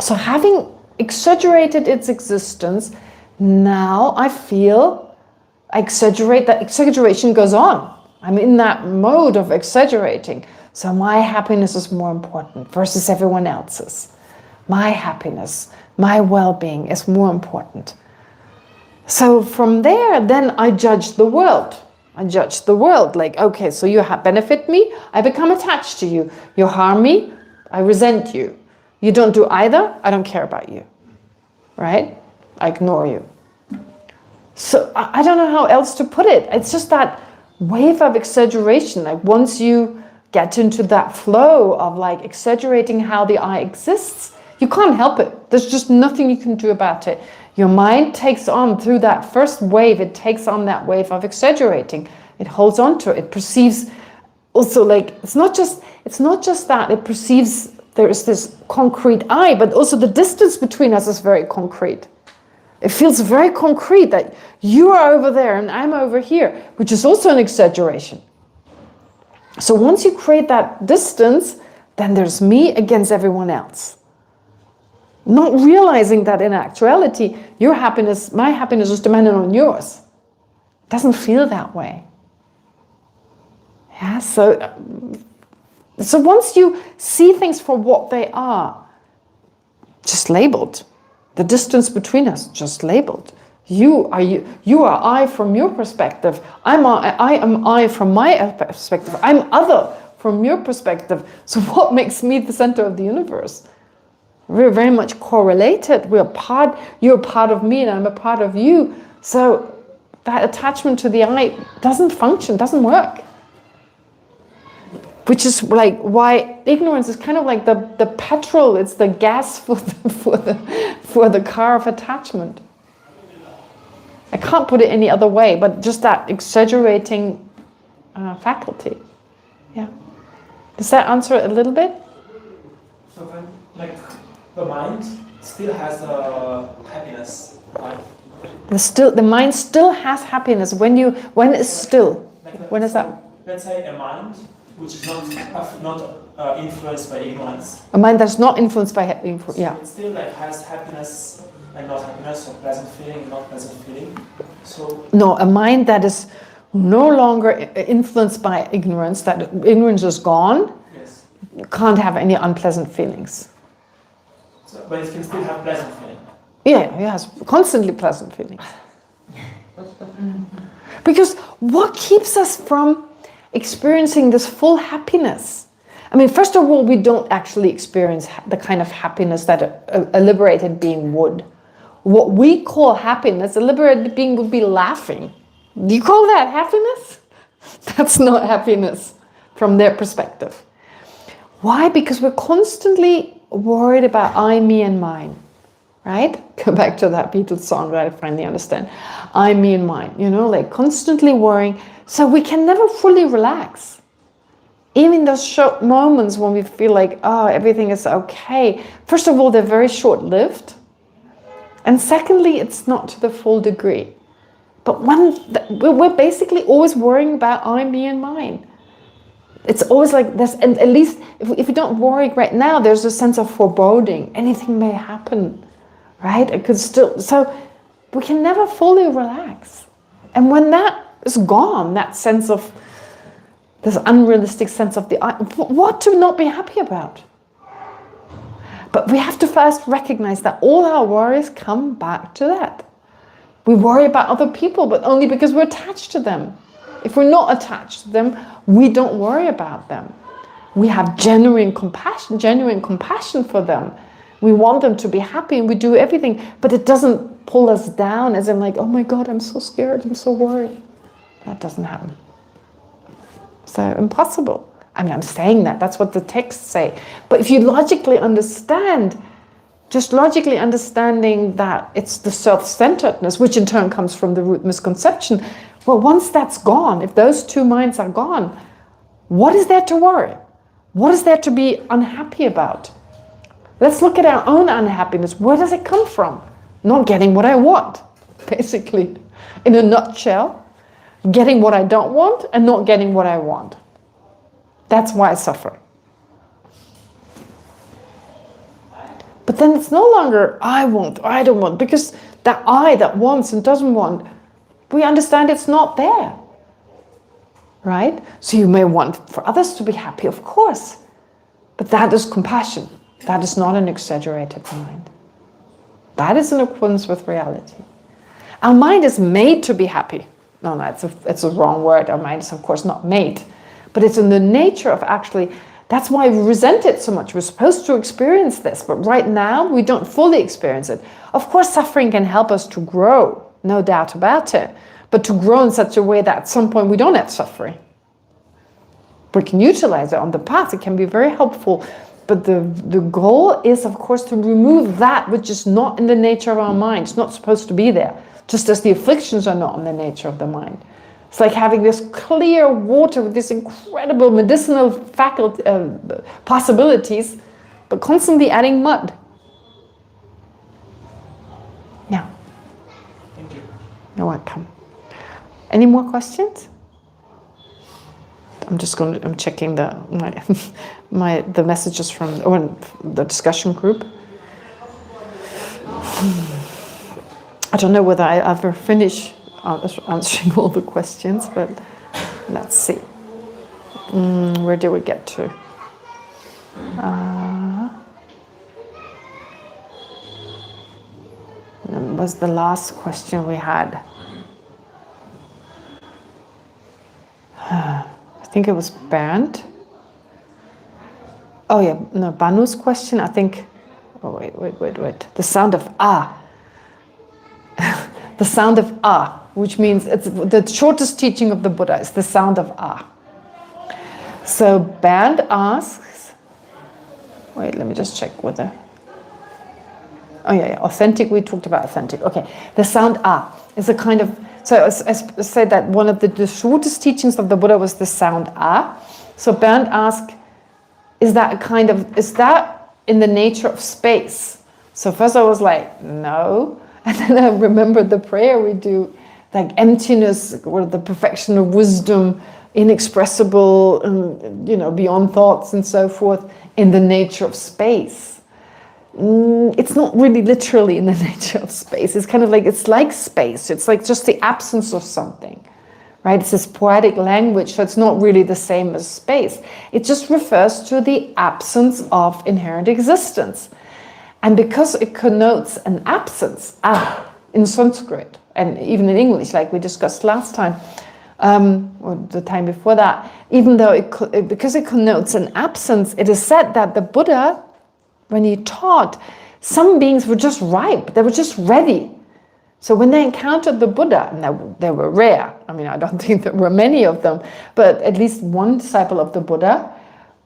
[SPEAKER 1] So having exaggerated its existence, now I feel I exaggerate. That exaggeration goes on. I'm in that mode of exaggerating. So my happiness is more important versus everyone else's. My happiness, my well-being is more important. So from there, then I judge the world. I judge the world like, okay, so you benefit me, I become attached to you. You harm me, I resent you. You don't do either, I don't care about you. Right? I ignore you. So I don't know how else to put it. It's just that wave of exaggeration. Like once you get into that flow of like exaggerating how the I exists, you can't help it. There's just nothing you can do about it. Your mind takes on through that first wave, it takes on that wave of exaggerating. It holds on to it. It perceives also like, it's not just that it perceives there is this concrete I, but also the distance between us is very concrete. It feels very concrete that you are over there and I'm over here, which is also an exaggeration. So once you create that distance, then there's me against everyone else. Not realizing that in actuality, your happiness, my happiness is dependent on yours. It doesn't feel that way. Yeah, so once you see things for what they are, just labeled, the distance between us, just labeled. You are I from your perspective. I am I from my perspective. I'm other from your perspective. So what makes me the center of the universe? We're very much correlated. You're a part of me and I'm a part of you. So that attachment to the I doesn't function, doesn't work. Which is like why ignorance is kind of like the petrol, it's the gas for the car of attachment. I can't put it any other way, but just that exaggerating faculty. Yeah. Does that answer it a little bit?
[SPEAKER 3] So then, like, the mind still has happiness, right?
[SPEAKER 1] The mind still has happiness when it's still. When is that?
[SPEAKER 3] Let's say a mind which is not influenced by ignorance.
[SPEAKER 1] A mind that's not influenced by yeah.
[SPEAKER 3] So it still like has happiness and not happiness, or pleasant feeling, not pleasant feeling. So
[SPEAKER 1] no, a mind that is no longer influenced by ignorance, that ignorance is gone,
[SPEAKER 3] yes,
[SPEAKER 1] can't have any unpleasant feelings.
[SPEAKER 3] So, but it can still have pleasant feeling.
[SPEAKER 1] Yeah, it has constantly pleasant feelings. Because what keeps us from experiencing this full happiness? I mean, first of all, we don't actually experience the kind of happiness that a liberated being would. What we call happiness, a liberated being would be laughing. Do you call that happiness? That's not happiness from their perspective. Why? Because we're constantly worried about I, me, and mine. Right? Go back to that Beatles song that I finally understand. I, me, and mine. You know, like constantly worrying. So we can never fully relax. Even those short moments when we feel like, oh, everything is okay. First of all, they're very short-lived. And secondly, it's not to the full degree. But we're basically always worrying about I, me, and mine. It's always like this, and at least if we don't worry right now, there's a sense of foreboding. Anything may happen, right? It could still, so we can never fully relax. And when that is gone, that sense of, this unrealistic sense of the I, what to not be happy about? But we have to first recognize that all our worries come back to that. We worry about other people, but only because we're attached to them. If we're not attached to them, we don't worry about them. We have genuine compassion for them. We want them to be happy and we do everything, but it doesn't pull us down as in like, oh my God, I'm so scared, I'm so worried. That doesn't happen. So impossible. I mean, I'm saying that, that's what the texts say. But if you logically understand, just logically understanding that it's the self-centeredness, which in turn comes from the root misconception, well, once that's gone, if those two minds are gone, what is there to worry? What is there to be unhappy about? Let's look at our own unhappiness. Where does it come from? Not getting what I want, basically. In a nutshell, getting what I don't want and not getting what I want. That's why I suffer. But then it's no longer I want, I don't want, because that I that wants and doesn't want, we understand it's not there. Right? So you may want for others to be happy, of course. But that is compassion. That is not an exaggerated mind. That is in accordance with reality. Our mind is made to be happy. No, it's a wrong word. Our mind is, of course, not made. But it's in the nature of actually, that's why we resent it so much. We're supposed to experience this, but right now we don't fully experience it. Of course, suffering can help us to grow, no doubt about it. But to grow in such a way that at some point we don't have suffering. We can utilize it on the path. It can be very helpful. But the goal is, of course, to remove that which is not in the nature of our mind. It's not supposed to be there. Just as the afflictions are not in the nature of the mind. It's like having this clear water with these incredible medicinal possibilities, but constantly adding mud. Yeah.
[SPEAKER 3] Thank you.
[SPEAKER 1] You're welcome. Any more questions? I'm checking the messages from the discussion group. I don't know whether I ever finish answering all the questions, but let's see. Where did we get to? That was the last question we had. I think it was Bernd. Oh yeah, no, Banu's question, I think, oh wait. The sound of ah. The sound of ah, which means it's the shortest teaching of the Buddha, is the sound of ah. So Bernd asks, wait, let me just check whether, oh yeah, authentic, we talked about authentic. Okay, the sound ah is a kind of, so I said that one of the shortest teachings of the Buddha was the sound ah. So Bernd asked, is that in the nature of space? So first I was like, no. And then I remembered the prayer we do, like emptiness, or the perfection of wisdom, inexpressible, beyond thoughts and so forth, in the nature of space. It's not really literally in the nature of space. It's kind of like, it's like space. It's like just the absence of something, right? It's this poetic language, so it's not really the same as space. It just refers to the absence of inherent existence. And because it connotes an absence, in Sanskrit, and even in English, like we discussed last time, or the time before that, even though because it connotes an absence, it is said that the Buddha, when he taught, some beings were just ripe, they were just ready. So when they encountered the Buddha, and they were rare, I mean, I don't think there were many of them, but at least one disciple of the Buddha,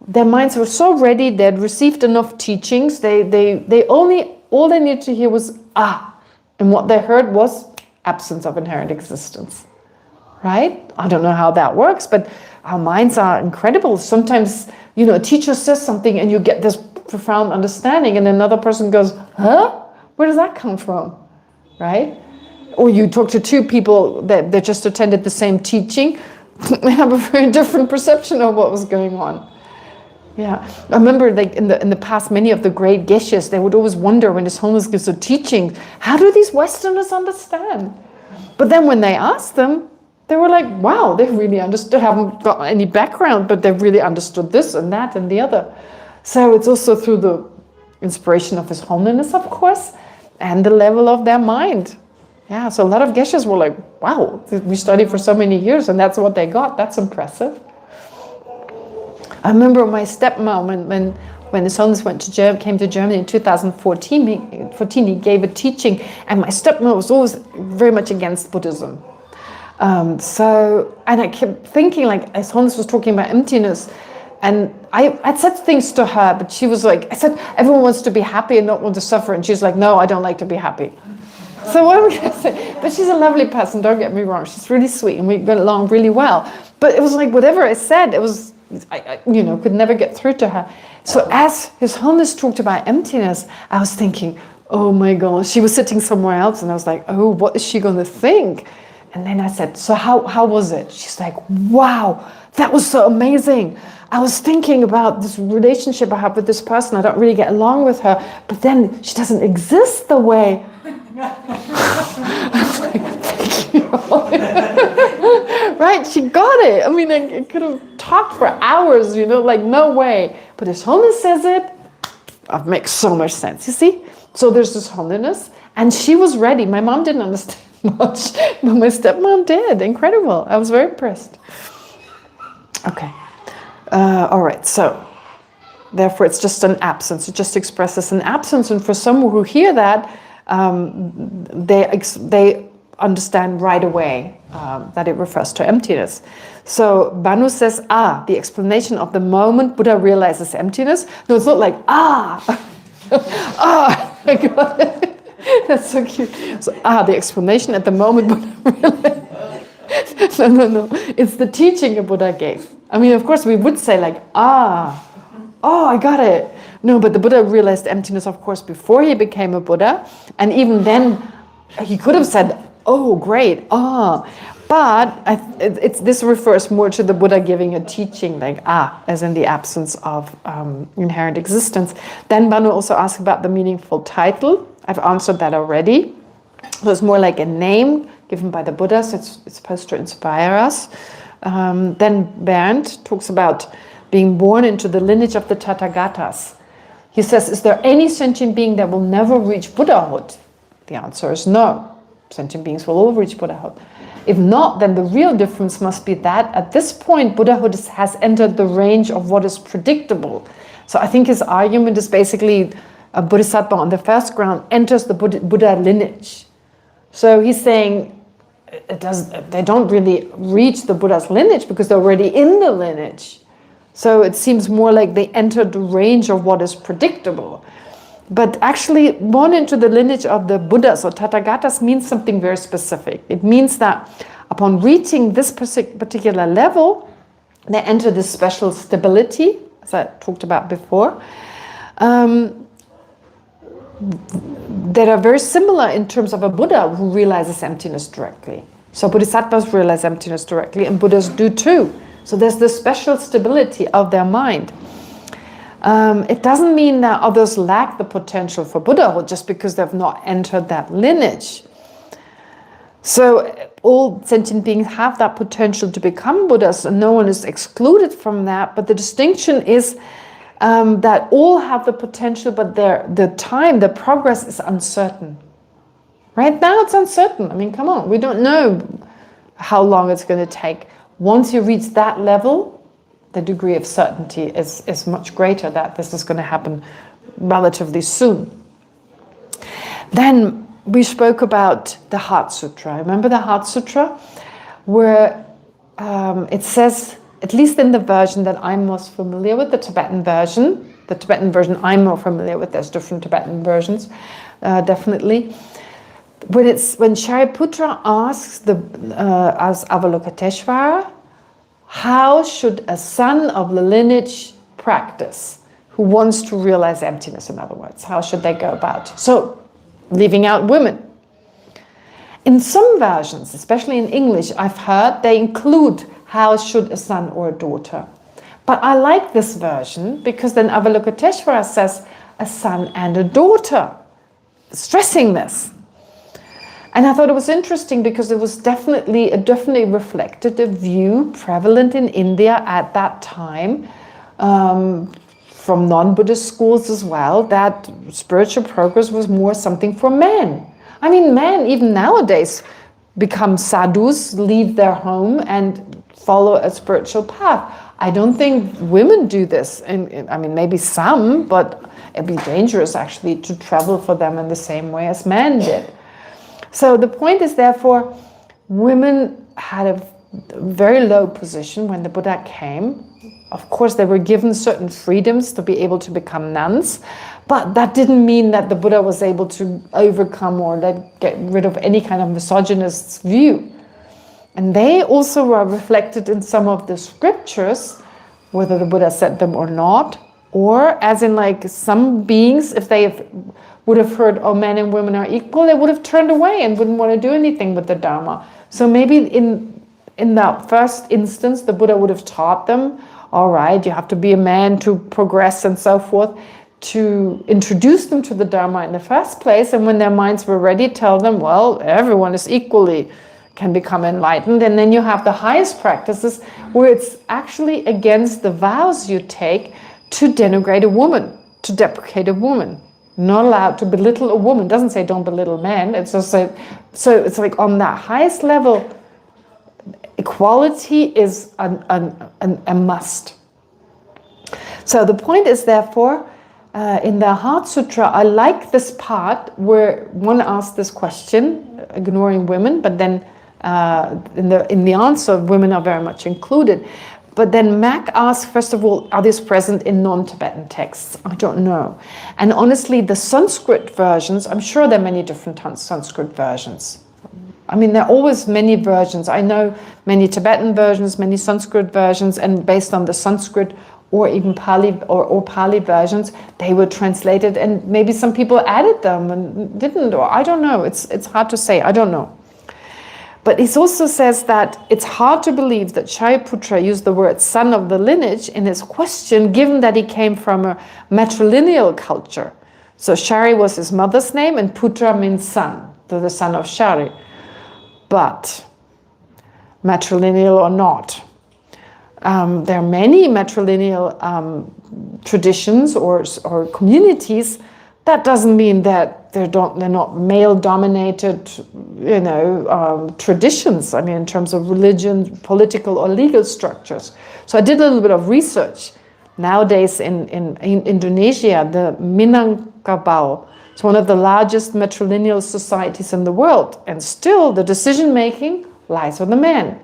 [SPEAKER 1] their minds were so ready, they had received enough teachings, all they needed to hear was ah, and what they heard was absence of inherent existence, right? I don't know how that works, but our minds are incredible. Sometimes, a teacher says something and you get this profound understanding and another person goes, huh? Where does that come from, right? Or you talk to two people that just attended the same teaching, they have a very different perception of what was going on. Yeah, I remember like in the past, many of the great geshes, they would always wonder when His Holiness gives a teaching, how do these Westerners understand? But then when they asked them, they were like, wow, they really understood, haven't got any background, but they really understood this and that and the other. So it's also through the inspiration of His Holiness, of course, and the level of their mind. Yeah, so a lot of Geshes were like, wow, we studied for so many years and that's what they got. That's impressive. I remember my stepmom, when his sons came to Germany in 2014, he gave a teaching, and my stepmom was always very much against Buddhism. And I kept thinking, like, as Hans was talking about emptiness, and I said things to her, but she was like, I said, everyone wants to be happy and not want to suffer, and she's like, no, I don't like to be happy. So what am I going to say? But she's a lovely person, don't get me wrong, she's really sweet, and we got along really well. But it was like, whatever I said, it was, I could never get through to her. So as His Holiness talked about emptiness, I was thinking, oh my God, she was sitting somewhere else, and I was like, oh, what is she going to think? And then I said, so how was it? She's like, wow, that was so amazing. I was thinking about this relationship I have with this person. I don't really get along with her, but then she doesn't exist the way. I was like, thank you. Right, she got it. I mean, I could have talked for hours, like no way. But His Holiness says it, it makes so much sense, you see? So there's His Holiness, and she was ready. My mom didn't understand much, but my stepmom did. Incredible. I was very impressed. Okay. All right. So therefore it's just an absence. It just expresses an absence. And for some who hear that, they understand right away that it refers to emptiness. So Banu says, the explanation of the moment Buddha realizes emptiness. No, it's not like, I got it. That's so cute. So, the explanation at the moment Buddha realized. No. It's the teaching a Buddha gave. I mean, of course, we would say like, I got it. No, but the Buddha realized emptiness, of course, before he became a Buddha. And even then, he could have said, oh, great, But this refers more to the Buddha giving a teaching, like, as in the absence of inherent existence. Then Banu also asked about the meaningful title. I've answered that already. So it's more like a name given by the Buddha, so it's supposed to inspire us. Then Bernd talks about being born into the lineage of the Tathagatas. He says, is there any sentient being that will never reach Buddhahood? The answer is no. Sentient beings will all reach Buddhahood. If not, then the real difference must be that at this point, Buddhahood has entered the range of what is predictable. So I think his argument is basically a Bodhisattva on the first ground enters the Buddha lineage. So he's saying they don't really reach the Buddha's lineage because they're already in the lineage. So it seems more like they entered the range of what is predictable. But actually, born into the lineage of the Buddhas or Tathagatas means something very specific. It means that upon reaching this particular level, they enter this special stability, as I talked about before, that are very similar in terms of a Buddha who realizes emptiness directly. So Bodhisattvas realize emptiness directly, and Buddhas do too. So there's this special stability of their mind. It doesn't mean that others lack the potential for Buddhahood just because they've not entered that lineage. So all sentient beings have that potential to become Buddhas, and no one is excluded from that. But the distinction is that all have the potential, but the progress is uncertain. Right now it's uncertain. I mean, come on, we don't know how long it's going to take. Once you reach that level, the degree of certainty is much greater that this is going to happen relatively soon. Then we spoke about the Heart Sutra. Remember the Heart Sutra? Where it says, at least in the version that I'm most familiar with, the Tibetan version I'm more familiar with, there's different Tibetan versions, definitely. When Shariputra asks Avalokiteshvara, how should a son of the lineage practice who wants to realize emptiness, in other words? How should they go about? So, leaving out women. In some versions, especially in English, I've heard they include how should a son or a daughter. But I like this version because then Avalokiteshvara says a son and a daughter, stressing this. And I thought it was interesting because it was definitely reflected a view prevalent in India at that time, from non-Buddhist schools as well, that spiritual progress was more something for men. I mean, men, even nowadays, become sadhus, leave their home and follow a spiritual path. I don't think women do this. And I mean, maybe some, but it'd be dangerous actually to travel for them in the same way as men did. So the point is, therefore, women had a very low position when the Buddha came. Of course, they were given certain freedoms to be able to become nuns, but that didn't mean that the Buddha was able to overcome or get rid of any kind of misogynist view. And they also were reflected in some of the scriptures, whether the Buddha said them or not, or as in like some beings, if they would have heard, oh, men and women are equal, they would have turned away and wouldn't want to do anything with the Dharma. So maybe in that first instance, the Buddha would have taught them, all right, you have to be a man to progress and so forth, to introduce them to the Dharma in the first place. And when their minds were ready, tell them, well, everyone is equally can become enlightened. And then you have the highest practices where it's actually against the vows you take to denigrate a woman, to deprecate a woman. Not allowed to belittle a woman. It doesn't say don't belittle men. It's just so it's like on that highest level, equality is a must. So the point is, therefore, in the Heart Sutra, I like this part where one asks this question, ignoring women, but then in the answer, women are very much included. But then Mac asks, first of all, are these present in non-Tibetan texts? I don't know. And honestly, the Sanskrit versions, I'm sure there are many different Sanskrit versions. I mean, there are always many versions. I know many Tibetan versions, many Sanskrit versions, and based on the Sanskrit or even Pali or Pali versions, they were translated, and maybe some people added them and didn't, or I don't know. It's hard to say. I don't know. But he also says that it's hard to believe that Shariputra used the word son of the lineage in his question, given that he came from a matrilineal culture. So Shari was his mother's name, and Putra means son, the son of Shari. But matrilineal or not, there are many matrilineal traditions or communities. That doesn't mean that they're not male-dominated, traditions. I mean, in terms of religion, political or legal structures. So I did a little bit of research. Nowadays in Indonesia, the Minangkabau is one of the largest matrilineal societies in the world, and still the decision-making lies with the men.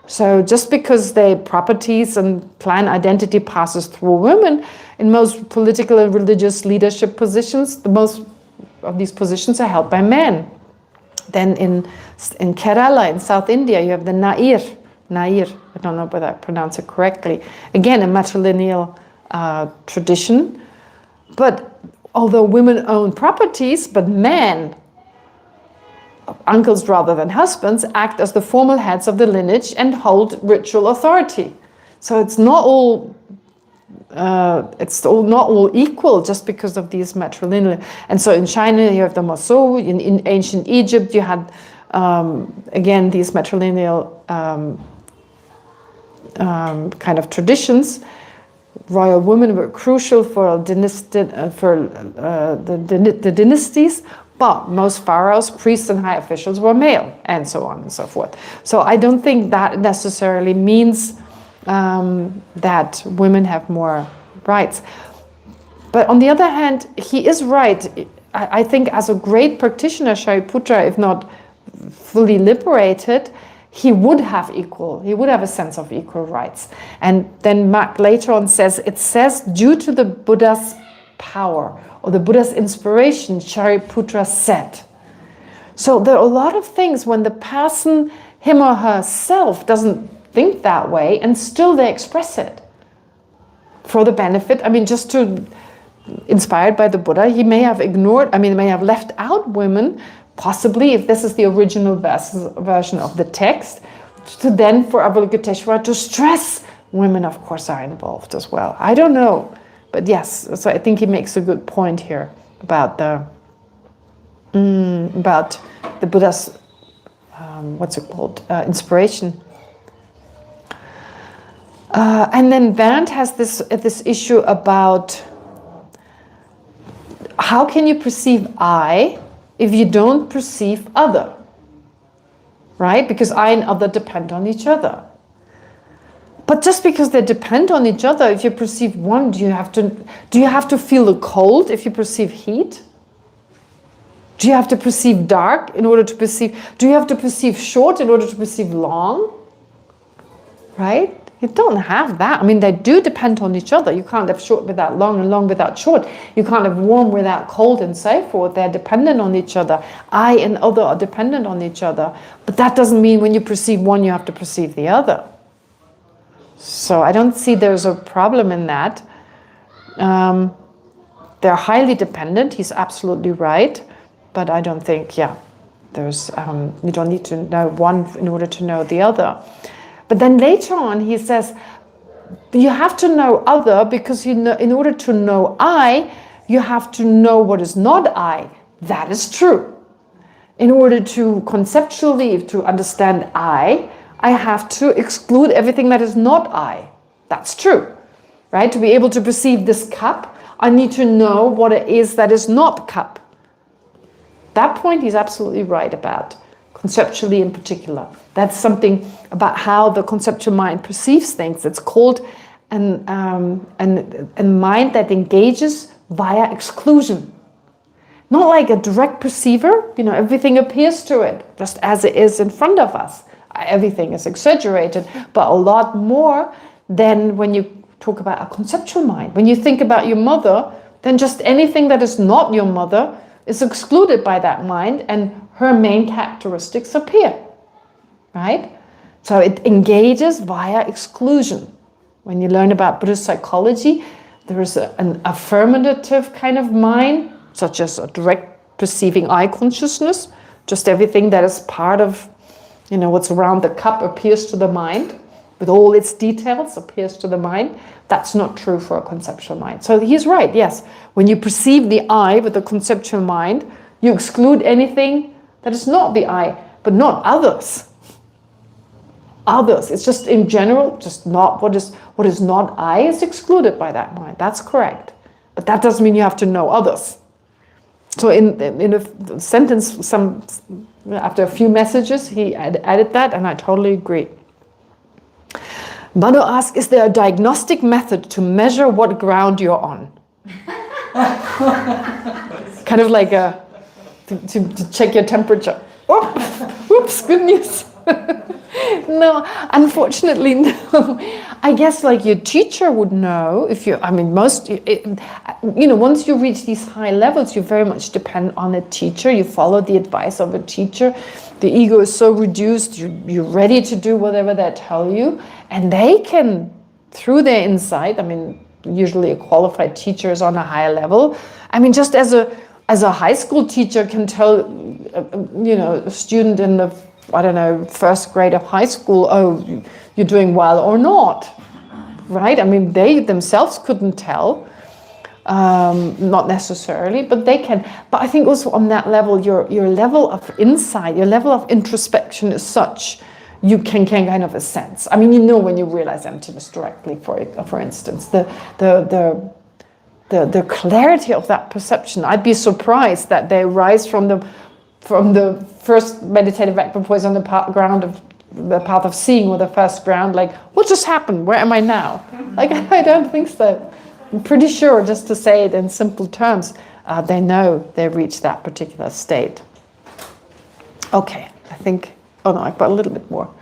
[SPEAKER 1] So just because their properties and clan identity passes through women, in most political and religious leadership positions, the most of these positions are held by men. Then in Kerala, in South India, you have the Nair, I don't know whether I pronounce it correctly, again a matrilineal tradition. But although women own properties, but men, uncles rather than husbands, act as the formal heads of the lineage and hold ritual authority. So it's not all equal just because of these matrilineal. And so in China you have the Mosul. In ancient Egypt you had again these matrilineal kind of traditions. Royal women were crucial for the dynasties. But most pharaohs, priests, and high officials were male, and so on and so forth. So I don't think that necessarily means that women have more rights. But on the other hand, he is right. I think as a great practitioner, Shariputra, if not fully liberated, he would have a sense of equal rights. And then Mark later on says, it says, due to the Buddha's power, or the Buddha's inspiration, Shariputra said. So there are a lot of things when the person, him or herself, doesn't think that way, and still they express it for the benefit. I mean, just to, inspired by the Buddha, he may have may have left out women, possibly, if this is the original version of the text, to then for Avalokiteshvara to stress women, of course, are involved as well. I don't know. But yes, so I think he makes a good point here about the Buddha's inspiration. And then Bernd has this issue about how can you perceive I if you don't perceive other, right? Because I and other depend on each other. But just because they depend on each other, if you perceive one, do you have to feel the cold if you perceive heat? Do you have to perceive dark in order to perceive? Do you have to perceive short in order to perceive long? Right? You don't have that. I mean, they do depend on each other. You can't have short without long and long without short. You can't have warm without cold and so forth. They're dependent on each other. I and other are dependent on each other. But that doesn't mean when you perceive one, you have to perceive the other. So I don't see there's a problem in that. They're highly dependent. He's absolutely right. But I don't think, there's you don't need to know one in order to know the other. But then later on he says, you have to know other because in order to know I, you have to know what is not I. That is true. In order to conceptually, to understand I have to exclude everything that is not I. That's true, right? To be able to perceive this cup, I need to know what it is that is not cup. That point he's absolutely right about, conceptually in particular. That's something about how the conceptual mind perceives things. It's called a mind that engages via exclusion. Not like a direct perceiver, everything appears to it, just as it is in front of us. Everything is exaggerated, but a lot more than when you talk about a conceptual mind. When you think about your mother, then just anything that is not your mother is excluded by that mind and her main characteristics appear, right? So it engages via exclusion. When you learn about Buddhist psychology, there is an affirmative kind of mind, such as a direct perceiving eye consciousness. Just everything that is part of, what's around the cup appears to the mind, with all its details appears to the mind. That's not true for a conceptual mind. So he's right, yes. When you perceive the I with the conceptual mind, you exclude anything that is not the I, but not others. Others, it's just in general, just not what is not I is excluded by that mind. That's correct. But that doesn't mean you have to know others. So in a sentence, after a few messages, he added that, and I totally agree. Mano asks, is there a diagnostic method to measure what ground you're on? Kind of like to check your temperature. Oops, good news. No, unfortunately, no. I guess like your teacher would know if you, once you reach these high levels, you very much depend on a teacher. You follow the advice of a teacher. The ego is so reduced, you're ready to do whatever they tell you. And they can, through their insight, usually a qualified teacher is on a higher level. Just as a high school teacher can tell, a student in the, first grade of high school, oh, you're doing well or not, right? They themselves couldn't tell, not necessarily, but they can. But I think also on that level, your level of insight, your level of introspection is such, you can kind of sense. When you realize emptiness directly, for instance, the clarity of that perception. I'd be surprised that they rise from the first meditative equipoise on the path of seeing, or the first ground, like, what just happened? Where am I now? I don't think so. I'm pretty sure, just to say it in simple terms, they know they reached that particular state. Okay, I think, I've got a little bit more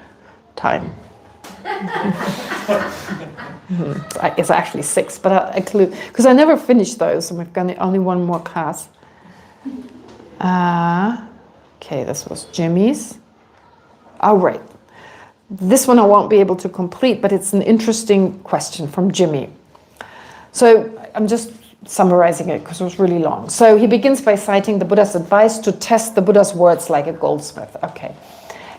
[SPEAKER 1] time. It's actually 6, but I include, because I never finished those, and we've got only one more class. Okay, this was Jimmy's. Oh, right. This one I won't be able to complete, but it's an interesting question from Jimmy. So I'm just summarizing it because it was really long. So he begins by citing the Buddha's advice to test the Buddha's words like a goldsmith. Okay.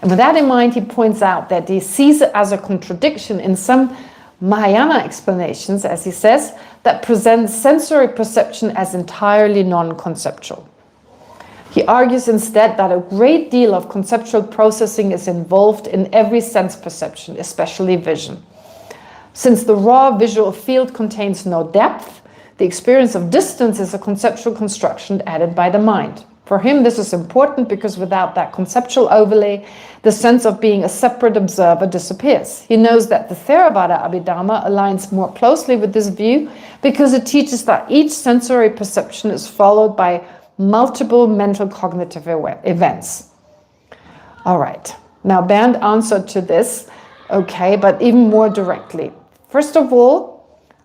[SPEAKER 1] And with that in mind, he points out that he sees it as a contradiction in some Mahayana explanations, as he says, that present sensory perception as entirely non-conceptual. He argues instead that a great deal of conceptual processing is involved in every sense perception, especially vision. Since the raw visual field contains no depth, the experience of distance is a conceptual construction added by the mind. For him, this is important because without that conceptual overlay, the sense of being a separate observer disappears. He knows that the Theravada Abhidharma aligns more closely with this view because it teaches that each sensory perception is followed by multiple mental cognitive events. All right. Now, Bernd answered to this, okay, but even more directly. First of all,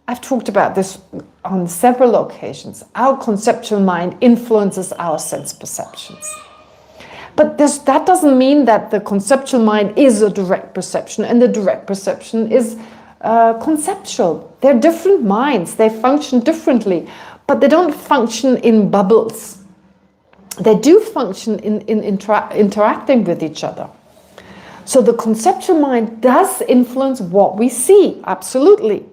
[SPEAKER 1] I've talked about this on several occasions. Our conceptual mind influences our sense perceptions. But that doesn't mean that the conceptual mind is a direct perception and the direct perception is conceptual. They're different minds. They function differently, but they don't function in bubbles. They do function in interacting with each other. So the conceptual mind does influence what we see, absolutely.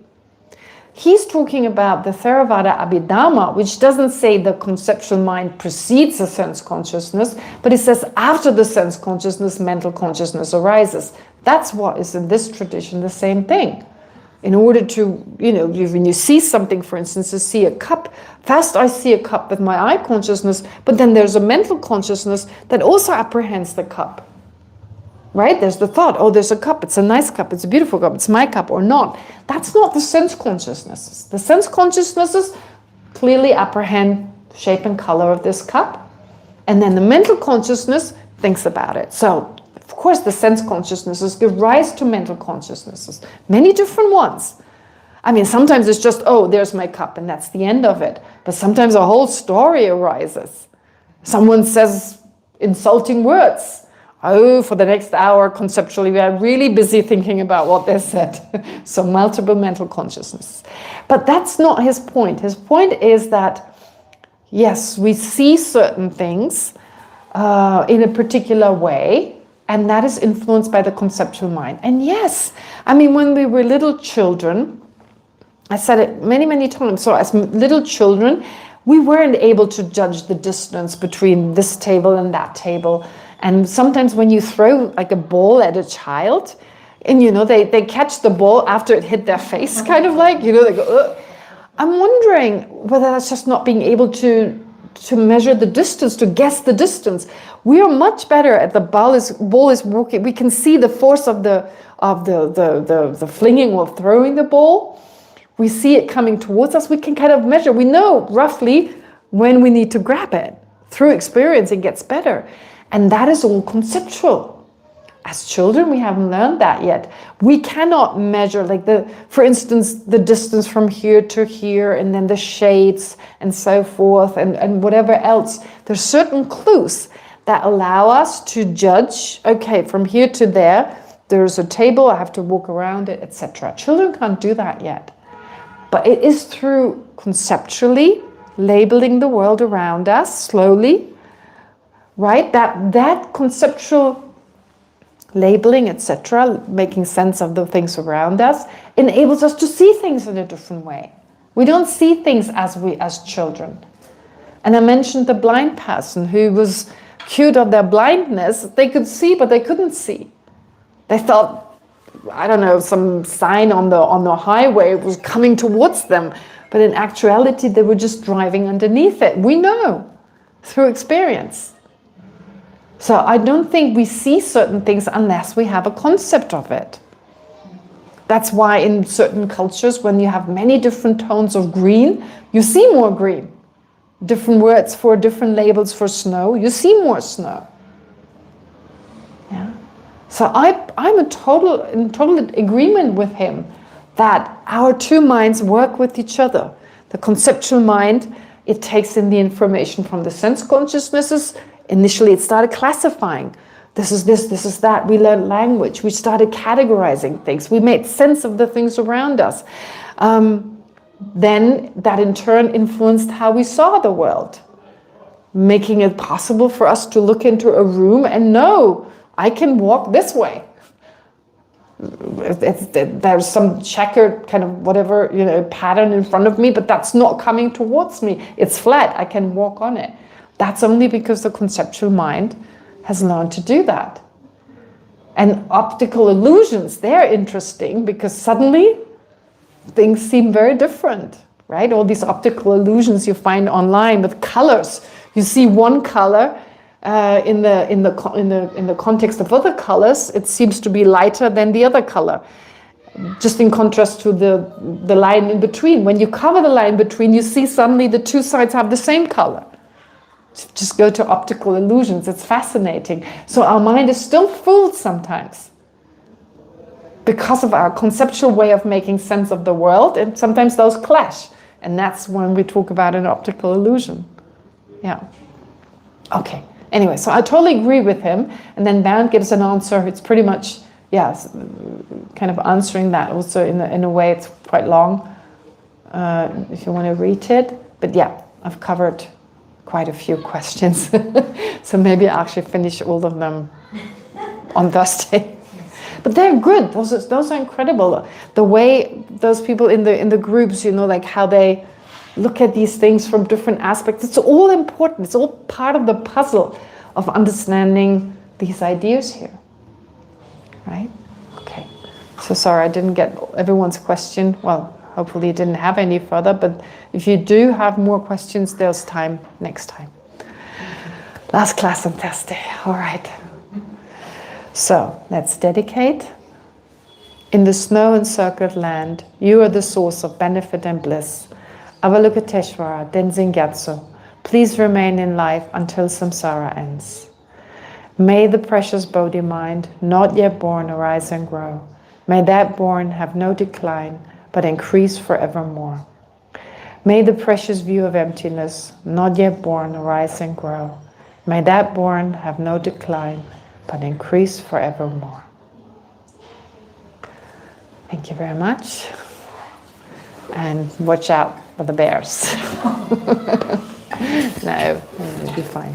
[SPEAKER 1] He's talking about the Theravada Abhidharma, which doesn't say the conceptual mind precedes the sense consciousness, but it says after the sense consciousness, mental consciousness arises. That's what is in this tradition the same thing. In order to, when you see something, for instance, you see a cup, first I see a cup with my eye consciousness, but then there's a mental consciousness that also apprehends the cup. Right? There's the thought, oh, there's a cup, it's a nice cup, it's a beautiful cup, it's my cup or not. That's not the sense consciousnesses. The sense consciousnesses clearly apprehend the shape and color of this cup, and then the mental consciousness thinks about it. So, of course, the sense consciousnesses give rise to mental consciousnesses, many different ones. I mean, sometimes it's just, oh, there's my cup, and that's the end of it. But sometimes a whole story arises. Someone says insulting words. Oh, for the next hour, conceptually, we are really busy thinking about what they said. So multiple mental consciousness. But that's not his point. His point is that, yes, we see certain things in a particular way, and that is influenced by the conceptual mind. And yes, I mean, when we were little children, I said it many, many times, so as little children, we weren't able to judge the distance between this table and that table. And sometimes when you throw like a ball at a child, and they catch the ball after it hit their face, kind of like, they go, ugh. I'm wondering whether that's just not being able to measure the distance, to guess the distance. We are much better at the ball is walking. We can see the force of the flinging or throwing the ball. We see it coming towards us. We can kind of measure. We know roughly when we need to grab it. Through experience, it gets better. And that is all conceptual. As children, we haven't learned that yet. We cannot measure, for instance, the distance from here to here, and then the shades and so forth, and whatever else. There's certain clues that allow us to judge, okay, from here to there's a table, I have to walk around it, etc. Children can't do that yet. But it is through conceptually labeling the world around us slowly, right? That conceptual labeling, etc., making sense of the things around us, enables us to see things in a different way. We don't see things as children. And I mentioned the blind person who was cured of their blindness. They could see, but they couldn't see. They thought, I don't know, some sign on the highway was coming towards them, but in actuality, they were just driving underneath it. We know through experience. So I don't think we see certain things unless we have a concept of it. That's why in certain cultures, when you have many different tones of green, you see more green. Different words for different labels for snow, you see more snow. Yeah. So I'm in total agreement with him that our two minds work with each other. The conceptual mind, it takes in the information from the sense consciousnesses. Initially, it started classifying. This is this is that. We learned language. We started categorizing things. We made sense of the things around us. Then that in turn influenced how we saw the world, making it possible for us to look into a room and know, I can walk this way. There's some checkered kind of whatever, pattern in front of me, but that's not coming towards me. It's flat. I can walk on it. That's only because the conceptual mind has learned to do that. And optical illusions, they're interesting because suddenly things seem very different, right? All these optical illusions you find online with colors. You see one color in the context of other colors, it seems to be lighter than the other color. Just in contrast to the line in between. When you cover the line between, you see suddenly the two sides have the same color. Just go to optical illusions. It's fascinating. So our mind is still fooled sometimes because of our conceptual way of making sense of the world, and sometimes those clash. And that's when we talk about an optical illusion. Yeah. Okay. Anyway, so I totally agree with him. And then Bernd gives an answer. It's pretty much, yeah, kind of answering that also in a way. It's quite long if you want to read it. But yeah, I've covered quite a few questions. So maybe I'll actually finish all of them on Thursday. But they're good. Those are incredible. The way those people in the groups, you know, like how they look at these things from different aspects. It's all important. It's all part of the puzzle of understanding these ideas here. Right? Okay. So sorry I didn't get everyone's question. Well, hopefully you didn't have any further, but if you do have more questions, there's time next time. Last class on Thursday. All right. So let's dedicate. In the snow-encircled land, you are the source of benefit and bliss. Avalokiteshvara, Tenzin Gyatso, please remain in life until samsara ends. May the precious Bodhi mind, not yet born, arise and grow. May that born have no decline, but increase forevermore. May the precious view of emptiness, not yet born, arise and grow. May that born have no decline, but increase forevermore. Thank you very much. And watch out for the bears. No, it'll be fine.